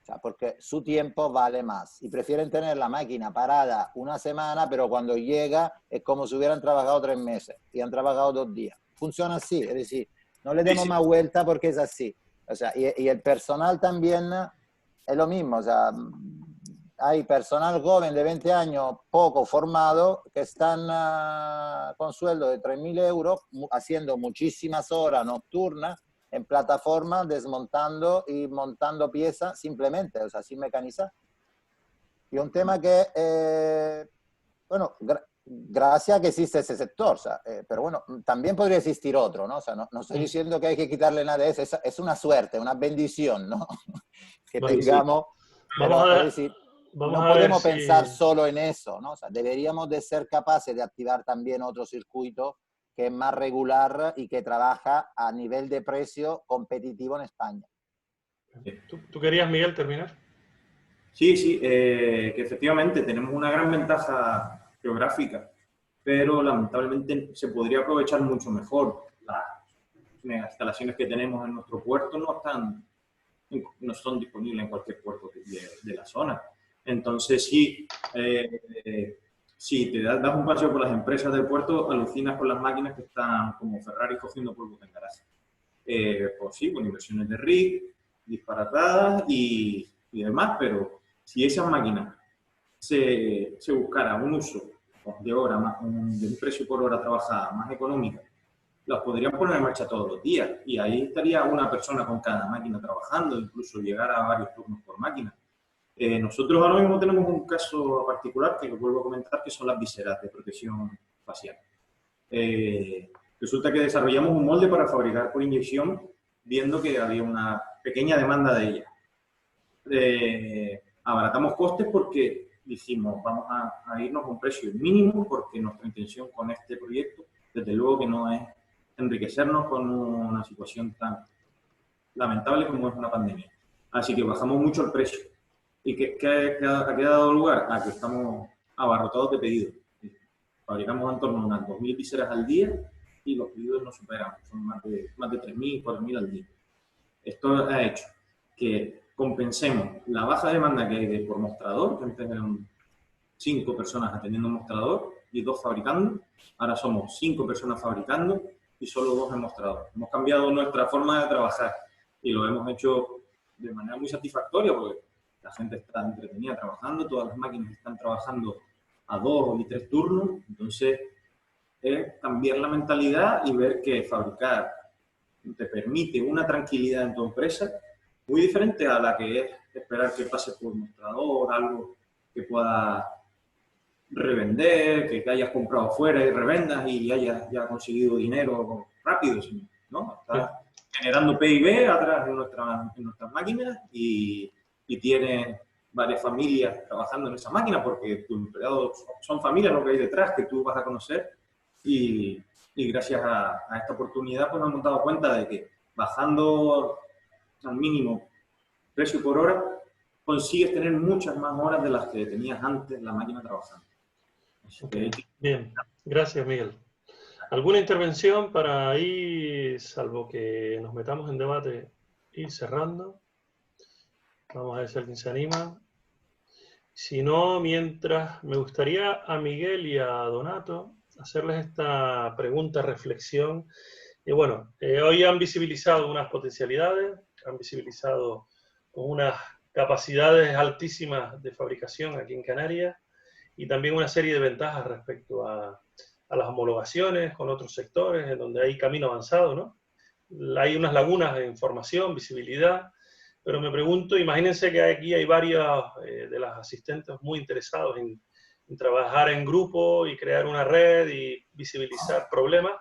O sea, porque su tiempo vale más y prefieren tener la máquina parada una semana, pero cuando llega es como si hubieran trabajado 3 meses y han trabajado 2 días. Funciona así, es decir, no le demos más vuelta porque es así. O sea, y el personal también es lo mismo. O sea, hay personal joven de 20 años poco formado que están con sueldo de 3.000 euros haciendo muchísimas horas nocturnas en plataformas, desmontando y montando piezas simplemente, o sea, sin mecanizar. Y un tema que, bueno, gracias a que existe ese sector, o sea, pero bueno, también podría existir otro, ¿no? O sea, no estoy diciendo que hay que quitarle nada de eso, es una suerte, una bendición, ¿no? Que tengamos, pero es decir, no podemos pensar solo en eso, ¿no? O sea, deberíamos de ser capaces de activar también otro circuito que es más regular y que trabaja a nivel de precio competitivo en España. ¿Tú querías, Miguel, terminar? Sí, sí, que efectivamente tenemos una gran ventaja geográfica, pero lamentablemente se podría aprovechar mucho mejor. Las instalaciones que tenemos en nuestro puerto no son disponibles en cualquier puerto de la zona. Entonces, sí, si te das un paseo por las empresas del puerto, alucinas con las máquinas que están como Ferrari cogiendo polvo en garaje. Pues sí, con inversiones de rig, disparatadas y demás, pero si esas máquinas se buscara un uso de hora, de un precio por hora trabajada más económica, las podrían poner en marcha todos los días y ahí estaría una persona con cada máquina trabajando, incluso llegar a varios turnos por máquina. Nosotros ahora mismo tenemos un caso particular que os vuelvo a comentar, que son las viseras de protección facial. Resulta que desarrollamos un molde para fabricar por inyección, viendo que había una pequeña demanda de ella. Abaratamos costes porque dijimos, vamos a irnos a un precio mínimo, porque nuestra intención con este proyecto, desde luego que no es enriquecernos con una situación tan lamentable como es una pandemia. Así que bajamos mucho el precio. ¿Y qué ha quedado lugar? A que estamos abarrotados de pedidos. Fabricamos en torno a unas 2.000 viseras al día y los pedidos no superan, son más de 3.000, 4.000 al día. Esto ha hecho que compensemos la baja demanda que hay por mostrador, que antes eran 5 personas atendiendo un mostrador y 2 fabricando, ahora somos 5 personas fabricando y solo 2 en mostrador. Hemos cambiado nuestra forma de trabajar y lo hemos hecho de manera muy satisfactoria porque la gente está entretenida trabajando, todas las máquinas están trabajando a 2 y 3 turnos, entonces es cambiar la mentalidad y ver que fabricar te permite una tranquilidad en tu empresa muy diferente a la que es esperar que pase por un mostrador, algo que pueda revender, que hayas comprado fuera y revendas y hayas ya conseguido dinero rápido, ¿no? Estás generando PIB atrás de nuestras máquinas y tienes varias familias trabajando en esa máquina porque tus empleados son familias lo que hay detrás que tú vas a conocer y gracias a esta oportunidad pues nos hemos dado cuenta de que bajando al mínimo precio por hora consigues tener muchas más horas de las que tenías antes la máquina trabajando. Okay. Bien, gracias Miguel. ¿Alguna intervención para ahí, salvo que nos metamos en debate, ir cerrando? Vamos a ver si alguien se anima. Si no, mientras, me gustaría a Miguel y a Donato hacerles esta pregunta, reflexión. Y bueno, hoy han visibilizado unas potencialidades, han visibilizado unas capacidades altísimas de fabricación aquí en Canarias y también una serie de ventajas respecto a las homologaciones con otros sectores en donde hay camino avanzado, ¿no? Hay unas lagunas de información, visibilidad, pero me pregunto, imagínense que aquí hay varios de las asistentes muy interesados en trabajar en grupo y crear una red y visibilizar problemas.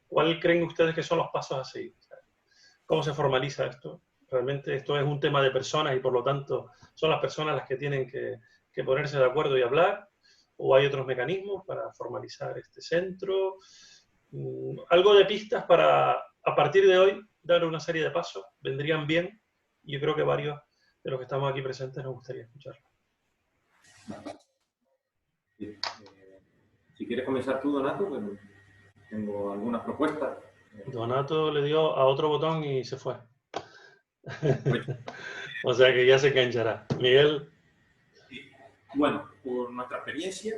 ¿Cuál creen ustedes que son los pasos a seguir? ¿Cómo se formaliza esto? Realmente esto es un tema de personas y por lo tanto son las personas las que tienen que ponerse de acuerdo y hablar, o hay otros mecanismos para formalizar este centro. Algo de pistas para, a partir de hoy, dar una serie de pasos, vendrían bien. Yo creo que varios de los que estamos aquí presentes nos gustaría escucharlo. Si quieres comenzar tú, Donato, pero tengo algunas propuestas. Donato le dio a otro botón y se fue. O sea que ya se enganchará. Miguel. Bueno, por nuestra experiencia,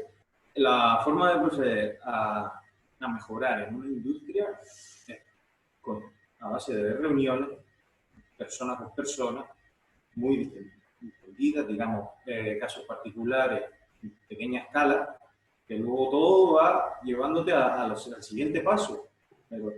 la forma de proceder a mejorar en una industria es a base de reuniones, persona por persona, muy distendidas, digamos, casos particulares, en pequeña escala, que luego todo va llevándote al siguiente paso. Pero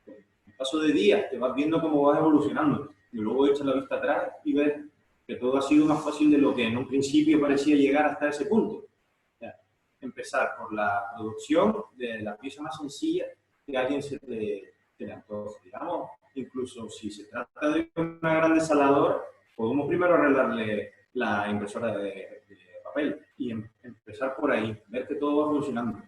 el paso de días te vas viendo cómo vas evolucionando y luego echas la vista atrás y ves que todo ha sido más fácil de lo que en un principio parecía llegar hasta ese punto. O sea, empezar por la producción de la pieza más sencilla que a alguien se le antoje. Digamos, incluso si se trata de una gran desaladora, podemos primero arreglarle la impresora de papel y empezar por ahí, ver que todo va funcionando,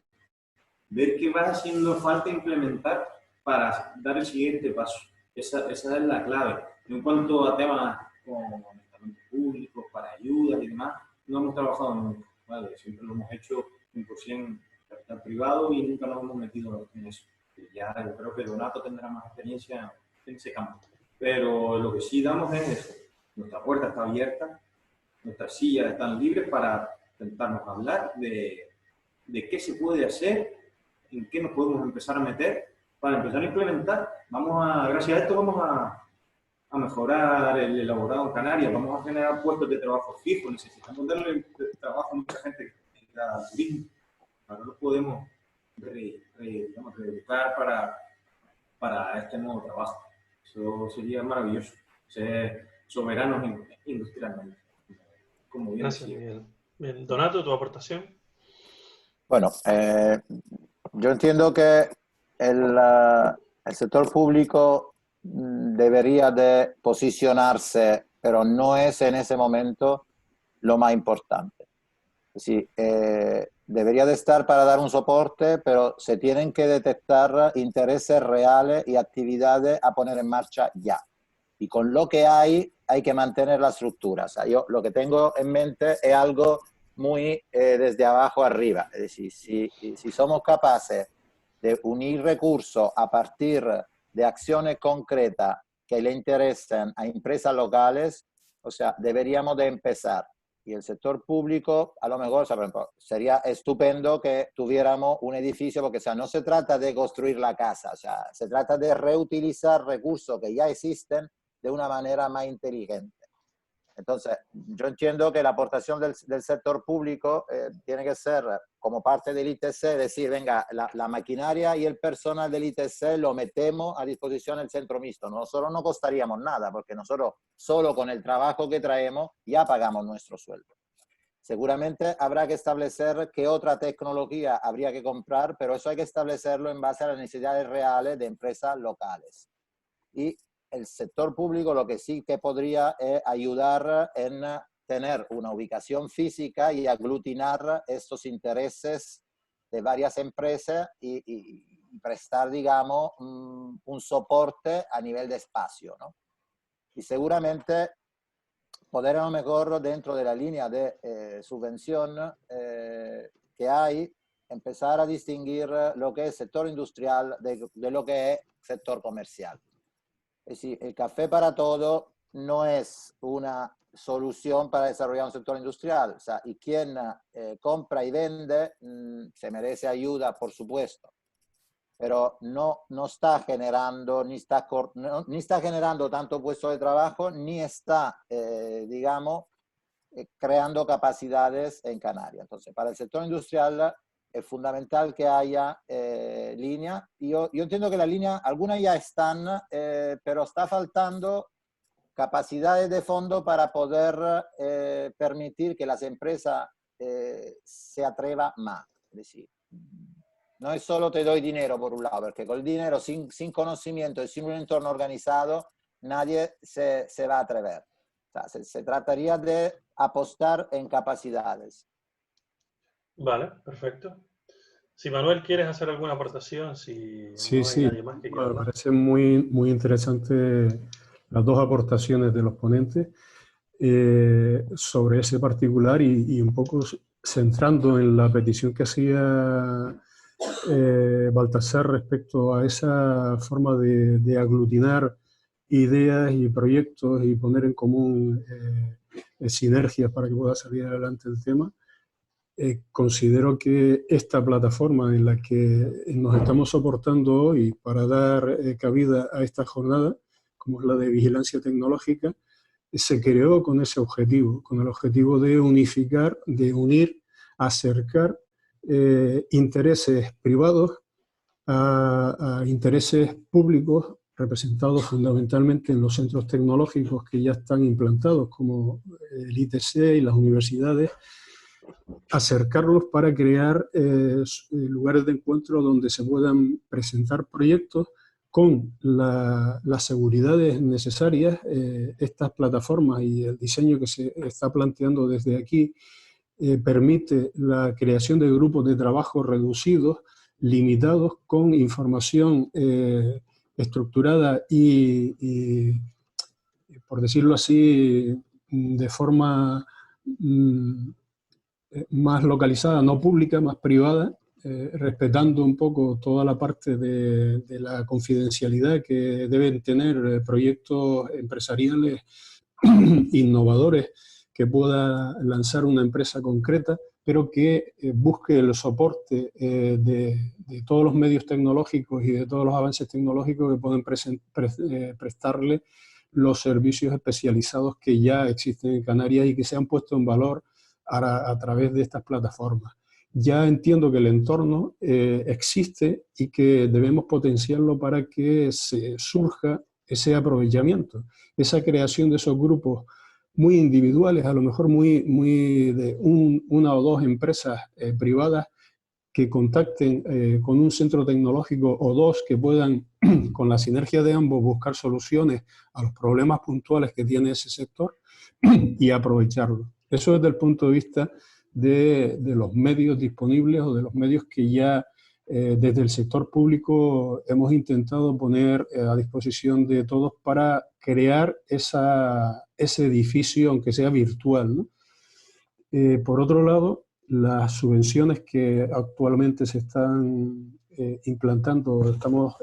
ver qué va haciendo falta implementar para dar el siguiente paso. Esa es la clave. En cuanto a temas como estamentos públicos, para ayudas y demás, no hemos trabajado nunca, ¿vale? Siempre lo hemos hecho 100% capital privado y nunca nos hemos metido en eso. Y ya yo creo que Donato tendrá más experiencia en ese campo. Pero lo que sí damos es eso. Nuestra puerta está abierta, nuestras sillas están libres para intentarnos hablar de qué se puede hacer, en qué nos podemos empezar a meter para empezar a implementar. Gracias a esto vamos a mejorar el elaborado en Canarias, vamos a generar puestos de trabajo fijos, necesitamos darle trabajo a mucha gente que está al turismo. Ahora los podemos reeducar para este nuevo trabajo. Eso sería maravilloso, ser soberanos industrialmente. Como bien Gracias, Miguel. Bien, Donato, ¿tu aportación? Bueno, yo entiendo que el sector público debería de posicionarse, pero no es en ese momento lo más importante. Es decir, debería de estar para dar un soporte, pero se tienen que detectar intereses reales y actividades a poner en marcha ya. Y con lo que hay que mantener la estructura. O sea, yo lo que tengo en mente es algo muy desde abajo arriba. Es decir, si somos capaces de unir recursos a partir de acciones concretas que le interesen a empresas locales, o sea, deberíamos de empezar. Y el sector público, a lo mejor, o sea, por ejemplo, sería estupendo que tuviéramos un edificio, porque o sea, no se trata de construir la casa, o sea, se trata de reutilizar recursos que ya existen de una manera más inteligente. Entonces, yo entiendo que la aportación del sector público tiene que ser, como parte del ITC, decir, venga, la maquinaria y el personal del ITC lo metemos a disposición del centro mixto. Nosotros no costaríamos nada, porque nosotros solo con el trabajo que traemos ya pagamos nuestro sueldo. Seguramente habrá que establecer qué otra tecnología habría que comprar, pero eso hay que establecerlo en base a las necesidades reales de empresas locales. Y el sector público lo que sí que podría es ayudar en tener una ubicación física y aglutinar estos intereses de varias empresas y prestar, digamos, un soporte a nivel de espacio, ¿no? Y seguramente poder a lo mejor dentro de la línea de subvención que hay, empezar a distinguir lo que es sector industrial de lo que es sector comercial. Es decir, el café para todo no es una solución para desarrollar un sector industrial. O sea, y quien compra y vende se merece ayuda, por supuesto, pero no está generando, ni está generando tanto puestos de trabajo, ni está, digamos, creando capacidades en Canarias. Entonces, para el sector industrial es fundamental que haya línea. Yo entiendo que las líneas, algunas ya están, pero está faltando capacidades de fondo para poder permitir que las empresas se atrevan más. Es decir, no es solo te doy dinero por un lado, porque con el dinero sin conocimiento y sin un entorno organizado, nadie se va a atrever. O sea, se trataría de apostar en capacidades. Vale, perfecto. Si Manuel, ¿quieres hacer alguna aportación? Si Sí, no hay sí. nadie más que quiera Me hablar. parece muy interesante las dos aportaciones de los ponentes sobre ese particular y un poco centrando en la petición que hacía Baltasar respecto a esa forma de aglutinar ideas y proyectos y poner en común sinergias para que pueda salir adelante el tema. Considero que esta plataforma en la que nos estamos soportando hoy para dar cabida a esta jornada, como es la de vigilancia tecnológica, se creó con ese objetivo, con el objetivo de unificar, de unir, acercar intereses privados a intereses públicos representados fundamentalmente en los centros tecnológicos que ya están implantados, como el ITC y las universidades, acercarlos para crear lugares de encuentro donde se puedan presentar proyectos con las seguridades necesarias. Estas plataformas y el diseño que se está planteando desde aquí permite la creación de grupos de trabajo reducidos, limitados, con información estructurada y, por decirlo así, de forma más localizada, no pública, más privada, respetando un poco toda la parte de la confidencialidad que deben tener proyectos empresariales innovadores que pueda lanzar una empresa concreta, pero que busque el soporte de todos los medios tecnológicos y de todos los avances tecnológicos que pueden prestarle los servicios especializados que ya existen en Canarias y que se han puesto en valor a través de estas plataformas. Ya entiendo que el entorno existe y que debemos potenciarlo para que surja ese aprovechamiento, esa creación de esos grupos muy individuales, a lo mejor muy de una o dos empresas privadas que contacten con un centro tecnológico o dos que puedan, con la sinergia de ambos, buscar soluciones a los problemas puntuales que tiene ese sector y aprovecharlo. Eso desde el punto de vista de los medios disponibles o de los medios que ya desde el sector público hemos intentado poner a disposición de todos para crear ese edificio, aunque sea virtual, ¿no? Por otro lado, las subvenciones que actualmente se están implantando, estamos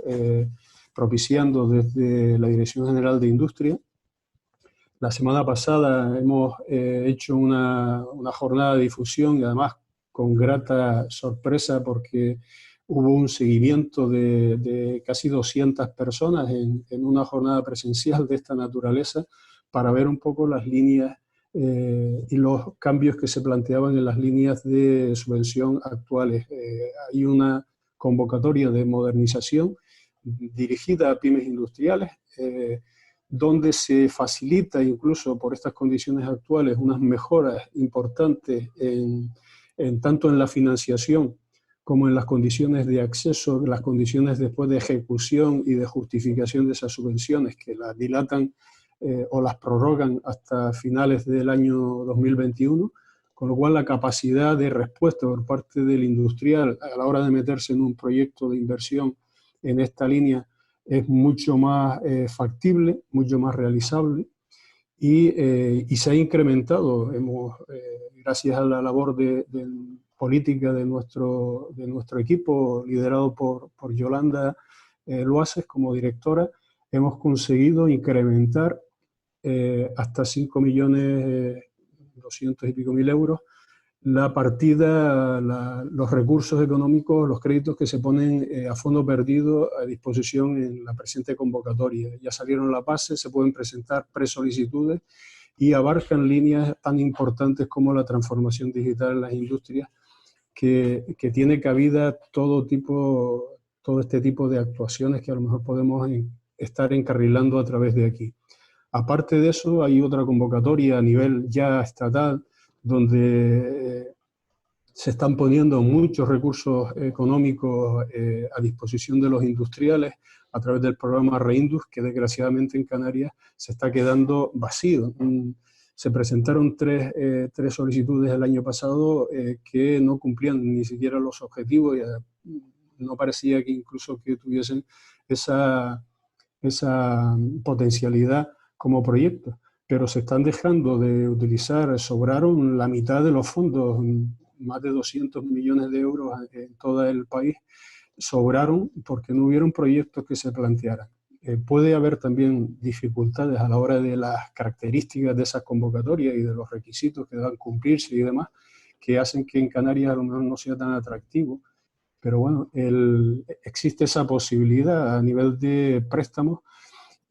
propiciando desde la Dirección General de Industria. La semana pasada hemos hecho una jornada de difusión y además con grata sorpresa porque hubo un seguimiento de casi 200 personas en una jornada presencial de esta naturaleza para ver un poco las líneas y los cambios que se planteaban en las líneas de subvención actuales. Hay una convocatoria de modernización dirigida a pymes industriales, donde se facilita incluso por estas condiciones actuales unas mejoras importantes tanto en la financiación como en las condiciones de acceso, las condiciones después de ejecución y de justificación de esas subvenciones que las dilatan o las prorrogan hasta finales del año 2021, con lo cual la capacidad de respuesta por parte del industrial a la hora de meterse en un proyecto de inversión en esta línea es mucho más factible, mucho más realizable y se ha incrementado, gracias a la labor política de nuestro equipo, liderado por Yolanda Luaces como directora, hemos conseguido incrementar hasta 5.200.000 y pico euros la partida, los recursos económicos, los créditos que se ponen a fondo perdido a disposición en la presente convocatoria. Ya salieron las bases, se pueden presentar presolicitudes y abarcan líneas tan importantes como la transformación digital en las industrias, que tiene cabida todo este tipo de actuaciones que a lo mejor podemos estar encarrilando a través de aquí. Aparte de eso, hay otra convocatoria a nivel ya estatal, donde se están poniendo muchos recursos económicos a disposición de los industriales a través del programa Reindus, que desgraciadamente en Canarias se está quedando vacío. Se presentaron tres solicitudes el año pasado que no cumplían ni siquiera los objetivos y no parecía que incluso que tuviesen esa potencialidad como proyecto, pero se están dejando de utilizar, sobraron la mitad de los fondos, más de 200 millones de euros en todo el país, sobraron porque no hubieron proyectos que se plantearan. Puede haber también dificultades a la hora de las características de esas convocatorias y de los requisitos que deban cumplirse y demás, que hacen que en Canarias a lo mejor no sea tan atractivo. Pero bueno, existe esa posibilidad a nivel de préstamos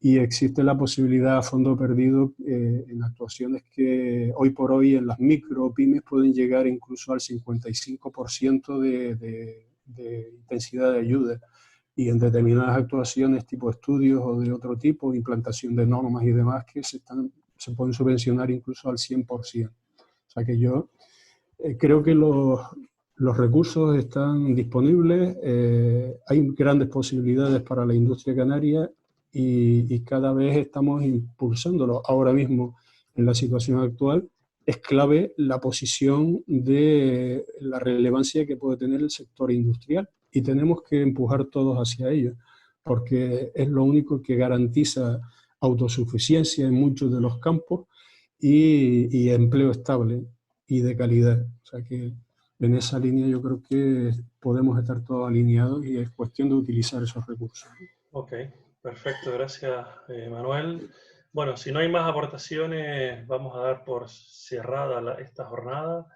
y existe la posibilidad a fondo perdido en actuaciones que hoy por hoy en las micro pymes pueden llegar incluso al 55% de intensidad de ayuda, y en determinadas actuaciones tipo estudios o de otro tipo, implantación de normas y demás, que se pueden subvencionar incluso al 100%. O sea que yo creo que los recursos están disponibles, hay grandes posibilidades para la industria canaria y cada vez estamos impulsándolo. Ahora mismo, en la situación actual, es clave la posición de la relevancia que puede tener el sector industrial y tenemos que empujar todos hacia ello, porque es lo único que garantiza autosuficiencia en muchos de los campos y empleo estable y de calidad. O sea que en esa línea yo creo que podemos estar todos alineados y es cuestión de utilizar esos recursos. Ok, perfecto, gracias Manuel. Bueno, si no hay más aportaciones, vamos a dar por cerrada esta jornada.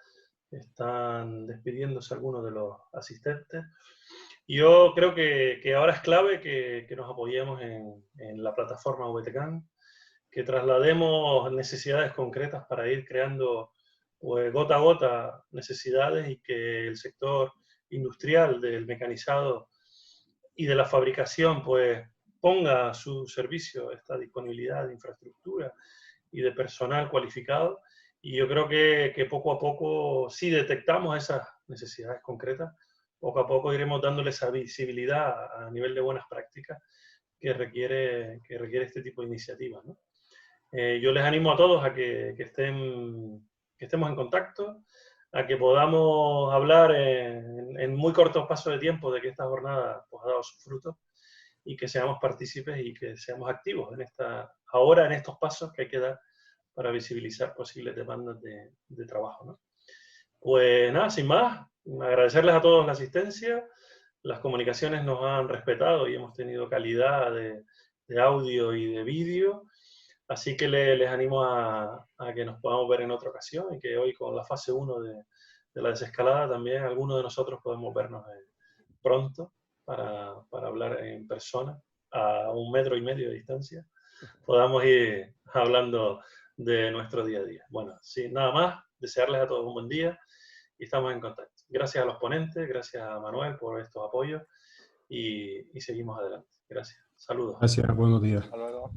Están despidiéndose algunos de los asistentes. Yo creo que ahora es clave que nos apoyemos en la plataforma VTCAN, que traslademos necesidades concretas para ir creando pues, gota a gota necesidades y que el sector industrial del mecanizado y de la fabricación pues ponga a su servicio esta disponibilidad de infraestructura y de personal cualificado. Y yo creo que poco a poco, si detectamos esas necesidades concretas, poco a poco iremos dándole esa visibilidad a nivel de buenas prácticas que requiere este tipo de iniciativas, ¿no? Yo les animo a todos a que estemos en contacto, a que podamos hablar en muy cortos pasos de tiempo de que esta jornada pues, ha dado sus frutos y que seamos partícipes y que seamos activos ahora en estos pasos que hay que dar para visibilizar posibles demandas de trabajo, ¿no? Pues nada, sin más, agradecerles a todos la asistencia. Las comunicaciones nos han respetado y hemos tenido calidad de audio y de vídeo. Así que les animo a que nos podamos ver en otra ocasión y que hoy con la fase 1 de la desescalada también algunos de nosotros podemos vernos pronto para hablar en persona a 1,5 metros de distancia. Podamos ir hablando de nuestro día a día. Bueno, sin nada más, desearles a todos un buen día y estamos en contacto. Gracias a los ponentes, gracias a Manuel por estos apoyos y seguimos adelante. Gracias. Saludos. Gracias, buenos días. Hasta luego.